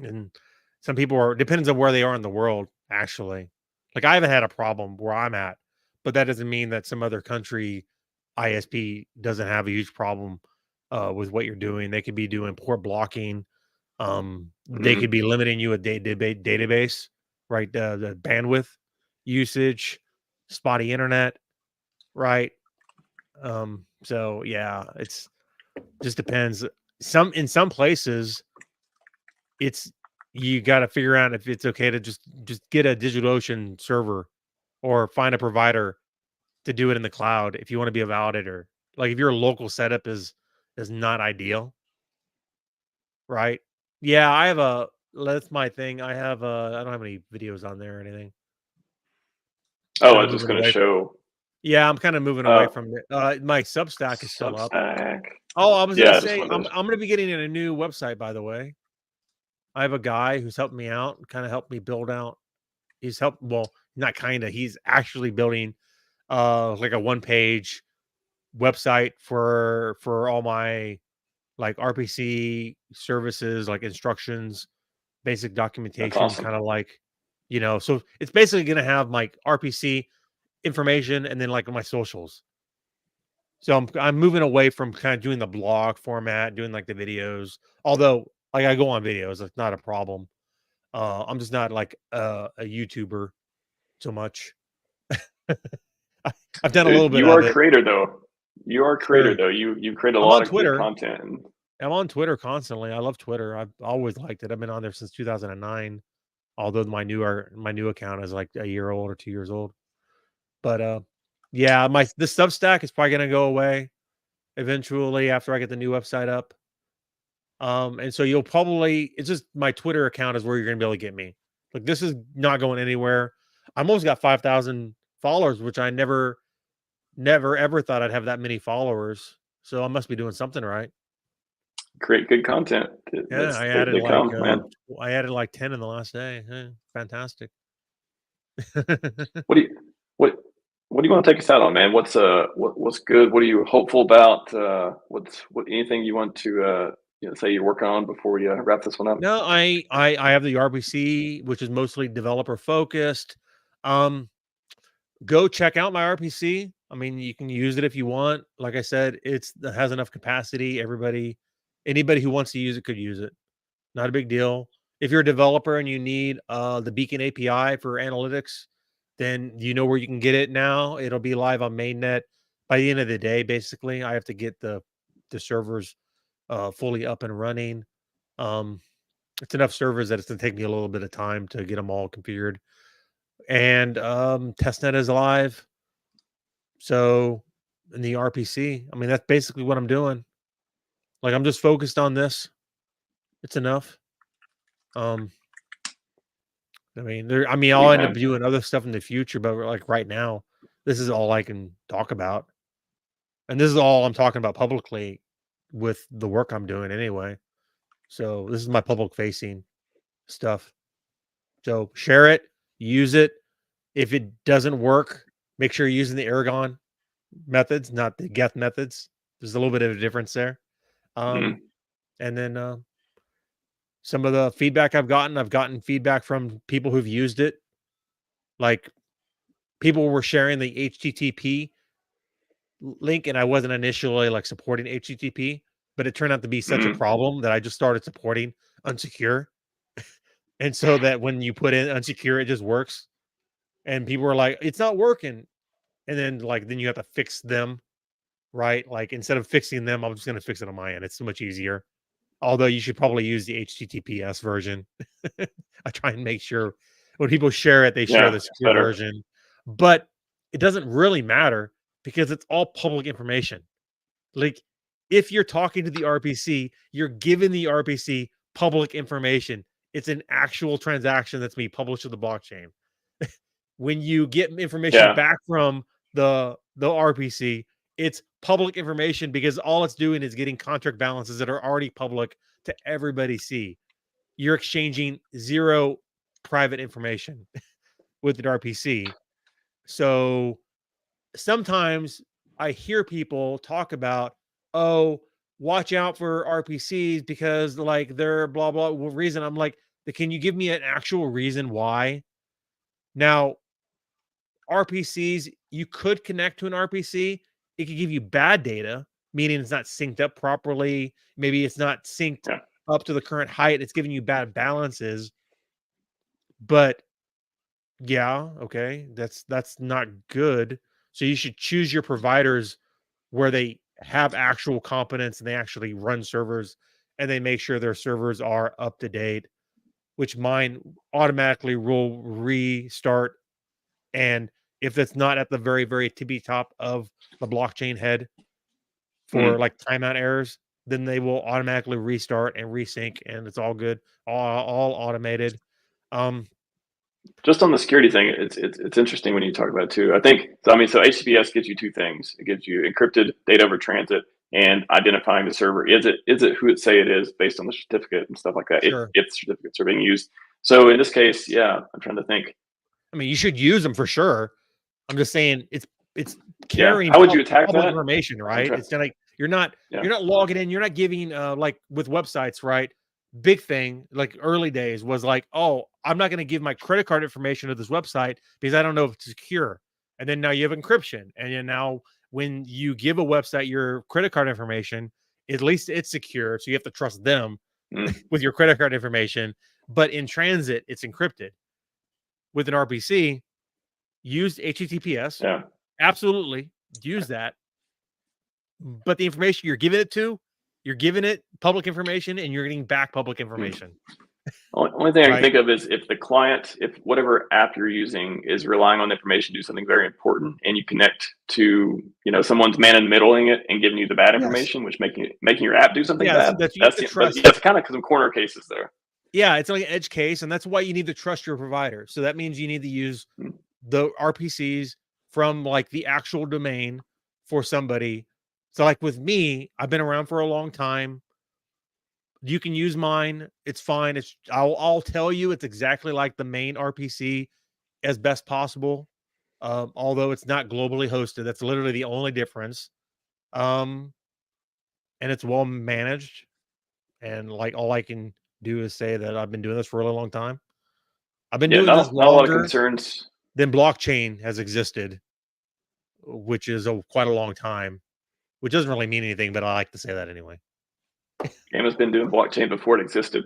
And some people depends on where they are in the world. Actually, like I haven't had a problem where I'm at, but that doesn't mean that some other country ISP doesn't have a huge problem with what you're doing. They could be doing port blocking. They could be limiting you a database, right? The bandwidth usage, spotty internet, right? So yeah, it's just depends. In some places, you got to figure out if it's okay to just get a DigitalOcean server or find a provider to do it in the cloud if you want to be a validator. Like if your local setup is not ideal, right? Yeah, that's my thing. I don't have any videos on there or anything. Oh, I was just going to show. Yeah, I'm kind of moving away from it. My Substack is still up. Oh, I was going to say, I'm going to be getting in a new website, by the way. I have a guy who's helped me out, kind of helped me build out. He's actually building like a one-page website for all my like RPC services, like instructions, basic documentation, awesome. kind of like, you know, so it's basically going to have my RPC information and then like my socials. So I'm moving away from kind of doing the blog format, doing like the videos. Although like I go on videos, it's not a problem. I'm just not like a YouTuber so much. I've done a little bit You of are a it. creator though. You are a creator Sure. though. You create a I'm lot on of good Twitter. content. And I'm on Twitter constantly. I love Twitter. I've always liked it. I've been on there since 2009. Although my new account is like a year old or 2 years old. But yeah, the Substack is probably gonna go away eventually after I get the new website up. And so you'll probably, it's just my Twitter account is where you're gonna be able to get me. Like this is not going anywhere. I'm almost got 5,000 followers, which I never ever thought I'd have that many followers. So I must be doing something right. create good content. Yeah, They come, man. I added like 10 in the last day. Fantastic. What do you what what do you want to take us out on, man? What's good? What are you hopeful about? What anything you want to say you're working on before we wrap this one up? No, I have the RPC, which is mostly developer focused. Go check out my RPC. I mean, you can use it if you want. Like I said, it has enough capacity. Anybody who wants to use it could use it. Not a big deal. If you're a developer and you need the Beacon API for analytics, then you know where you can get it now. It'll be live on mainnet by the end of the day. Basically, I have to get the servers fully up and running. It's enough servers that it's going to take me a little bit of time to get them all configured. And testnet is live. So in the RPC, I mean, that's basically what I'm doing. Like I'm just focused on this. It's enough. I mean, I'll end up doing other stuff in the future, but like right now, this is all I can talk about. And this is all I'm talking about publicly with the work I'm doing anyway. So this is my public facing stuff. So share it, use it. If it doesn't work, make sure you're using the Aragon methods, not the Geth methods. There's a little bit of a difference there. And then some of the feedback I've gotten feedback from people who've used it. Like people were sharing the HTTP link, and I wasn't initially like supporting HTTP, but it turned out to be such a problem that I just started supporting unsecure. And so that when you put in unsecure, it just works. And people were like, it's not working. And then you have to fix them, right? Like instead of fixing them, I'm just going to fix it on my end. It's so much easier. Although you should probably use the HTTPS version. I try and make sure when people share it, they share the secure version. But it doesn't really matter because it's all public information. Like if you're talking to the RPC, you're giving the RPC public information. It's an actual transaction that's being published to the blockchain. When you get information back from the RPC, it's public information because all it's doing is getting contract balances that are already public to everybody see. You're exchanging zero private information with the RPC. So sometimes I hear people talk about, oh, watch out for RPCs because like they're blah, blah reason. I'm like, can you give me an actual reason why? Now, RPCs, you could connect to an RPC. It could give you bad data, meaning it's not synced up properly. Maybe it's not synced up to the current height. It's giving you bad balances. But yeah, okay, that's not good. So you should choose your providers where they have actual competence and they actually run servers and they make sure their servers are up to date, which mine automatically will restart. And if it's not at the very, very tippy top of the blockchain head for like timeout errors, then they will automatically restart and resync, and it's all good, all automated. Just on the security thing, it's interesting when you talk about it too. I think so. I mean, so HTTPS gives you two things. It gives you encrypted data over transit and identifying the server. Is it who it say it is based on the certificate and stuff like that? Sure. If certificates are being used. So in this case, yeah, I'm trying to think. I mean, you should use them for sure. I'm just saying it's carrying how would you attack that information, right? It's You're not logging in. You're not giving like with websites, right? Big thing, like early days was like, oh, I'm not going to give my credit card information to this website because I don't know if it's secure. And then now you have encryption. And then now when you give a website your credit card information, at least it's secure. So you have to trust them with your credit card information. But in transit, it's encrypted. With an RPC, use HTTPS. Yeah. Absolutely. Use that. But the information you're giving it to, you're giving it public information and you're getting back public information. Only thing I can think of is if the client, if whatever app you're using is relying on the information to do something very important, and you connect to, you know, someone's man in the middling it and giving you the bad information, which making your app do something bad. That's kind of some corner cases there. Yeah, it's like an edge case, and that's why you need to trust your provider. So that means you need to use the RPCs from like the actual domain for somebody. So like with me, I've been around for a long time. You can use mine. It's fine. I'll tell you it's exactly like the main RPC as best possible. Although it's not globally hosted. That's literally the only difference. And it's well managed. And like all I can do is say that I've been doing this for a really long time. I've been doing this longer not a lot of concerns than blockchain has existed, which is quite a long time, which doesn't really mean anything, but I like to say that anyway. Gamma's been doing blockchain before it existed.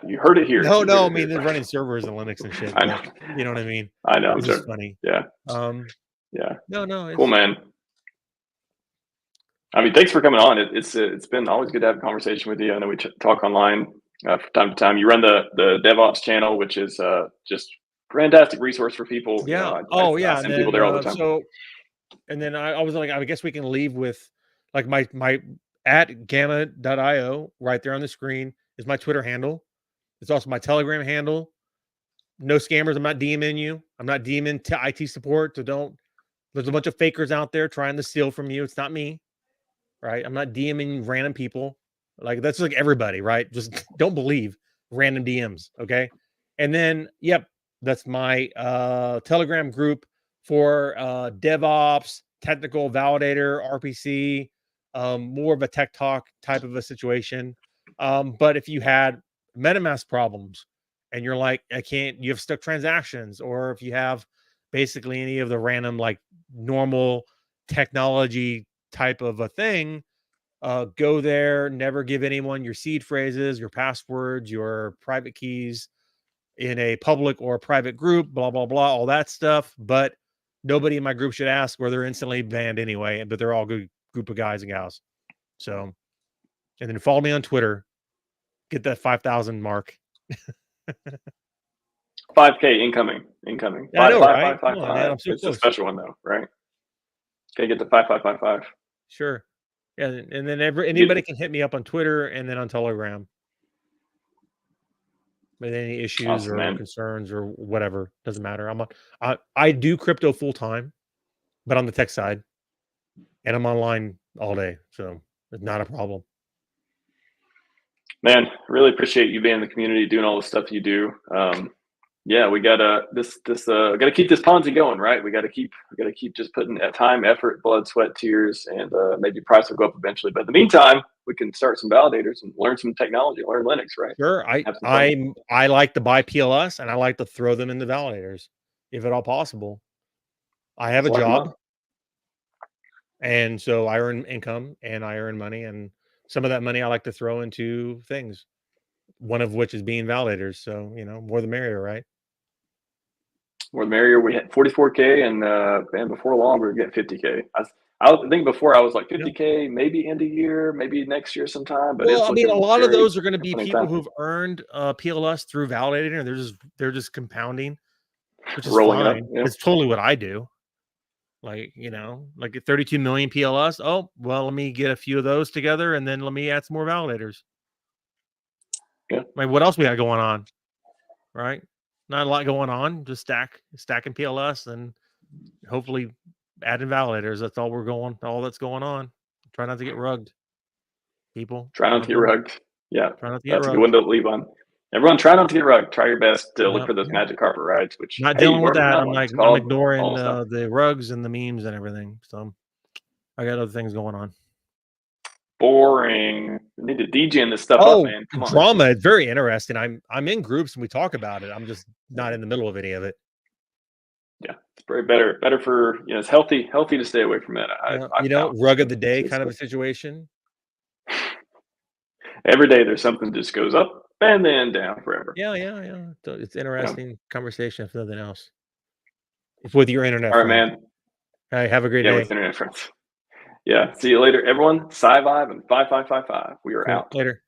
You heard it here. No, I mean, they're running servers and Linux and shit. I know. You know what I mean? I know. It's just funny. Yeah. Yeah. No. Cool, man. I mean, thanks for coming on. It's been always good to have a conversation with you. I know we talk online from time to time. You run the DevOps channel, which is just fantastic resource for people. Yeah. I send people there all the time. So, and then I was like, I guess we can leave with like my at gamma.io right there on the screen is my Twitter handle. It's also my Telegram handle. No scammers. I'm not DMing you. I'm not DMing to IT support. So there's a bunch of fakers out there trying to steal from you. It's not me. Right. I'm not DMing random people. Like that's like everybody, right? Just don't believe random DMs. Okay. And then, yep, that's my Telegram group for DevOps, technical validator, RPC, more of a tech talk type of a situation. But if you had MetaMask problems and you're like, you have stuck transactions, or if you have basically any of the random, like normal technology type of a thing, go there. Never give anyone your seed phrases, your passwords, your private keys in a public or private group, blah, blah, blah, all that stuff. But nobody in my group should ask, where they're instantly banned anyway, but they're all good group of guys and gals. So, and then follow me on Twitter, get that 5,000 mark. 5K incoming. I know, right? Come on, man, I'm so it's close. A special one though, right? Okay, get to 5555. Sure. Yeah, and then anybody can hit me up on Twitter and then on Telegram with any issues or concerns or whatever. Doesn't matter. I do crypto full time, but on the tech side, and I'm online all day, so it's not a problem. Man, really appreciate you being in the community, doing all the stuff you do. Yeah, we gotta gotta keep this Ponzi going, right? We gotta keep just putting time, effort, blood, sweat, tears, and maybe price will go up eventually. But in the meantime, we can start some validators and learn some technology, learn Linux, right? Sure. I like to buy PLS and I like to throw them into validators if at all possible. I have a job, and so I earn income and I earn money, and some of that money I like to throw into things. One of which is being validators. So, you know, more the merrier, right? More the merrier. We had 44K and before long we're getting 50K. I think before I was like 50K, maybe end of year, maybe next year sometime. But well, I mean, a lot of those are going to be people who've earned PLS through validating, and they're just compounding, which is fine. It's totally what I do. Like, you know, like 32 million PLS. Oh, well, let me get a few of those together and then let me add some more validators. Yeah. I mean, what else we got going on? Right? Not a lot going on. Just stacking PLS and hopefully adding validators. That's all that's going on. Try not to get rugged. People. Try not to get rugged. Yeah. Try not to get rugged. That's a good window to leave on. Everyone, try not to get rugged. Try your best to look for those magic carpet rides. Which not dealing with that. I'm ignoring the rugs and the memes and everything. So I got other things going on. boring. We need to DJ this stuff up, man. Come on. Drama. It's very interesting. I'm in groups and we talk about it. I'm just not in the middle of any of it. Yeah, it's very better for, you know, it's healthy to stay away from it. Rug of the day kind of a situation. Every day there's something that just goes up and then down forever. Yeah. So it's interesting conversation, if nothing else. If with your internet. All right, man. All right, have a great day. With internet friends. Yeah. See you later, everyone. Scivive and 5555. We are out. Later.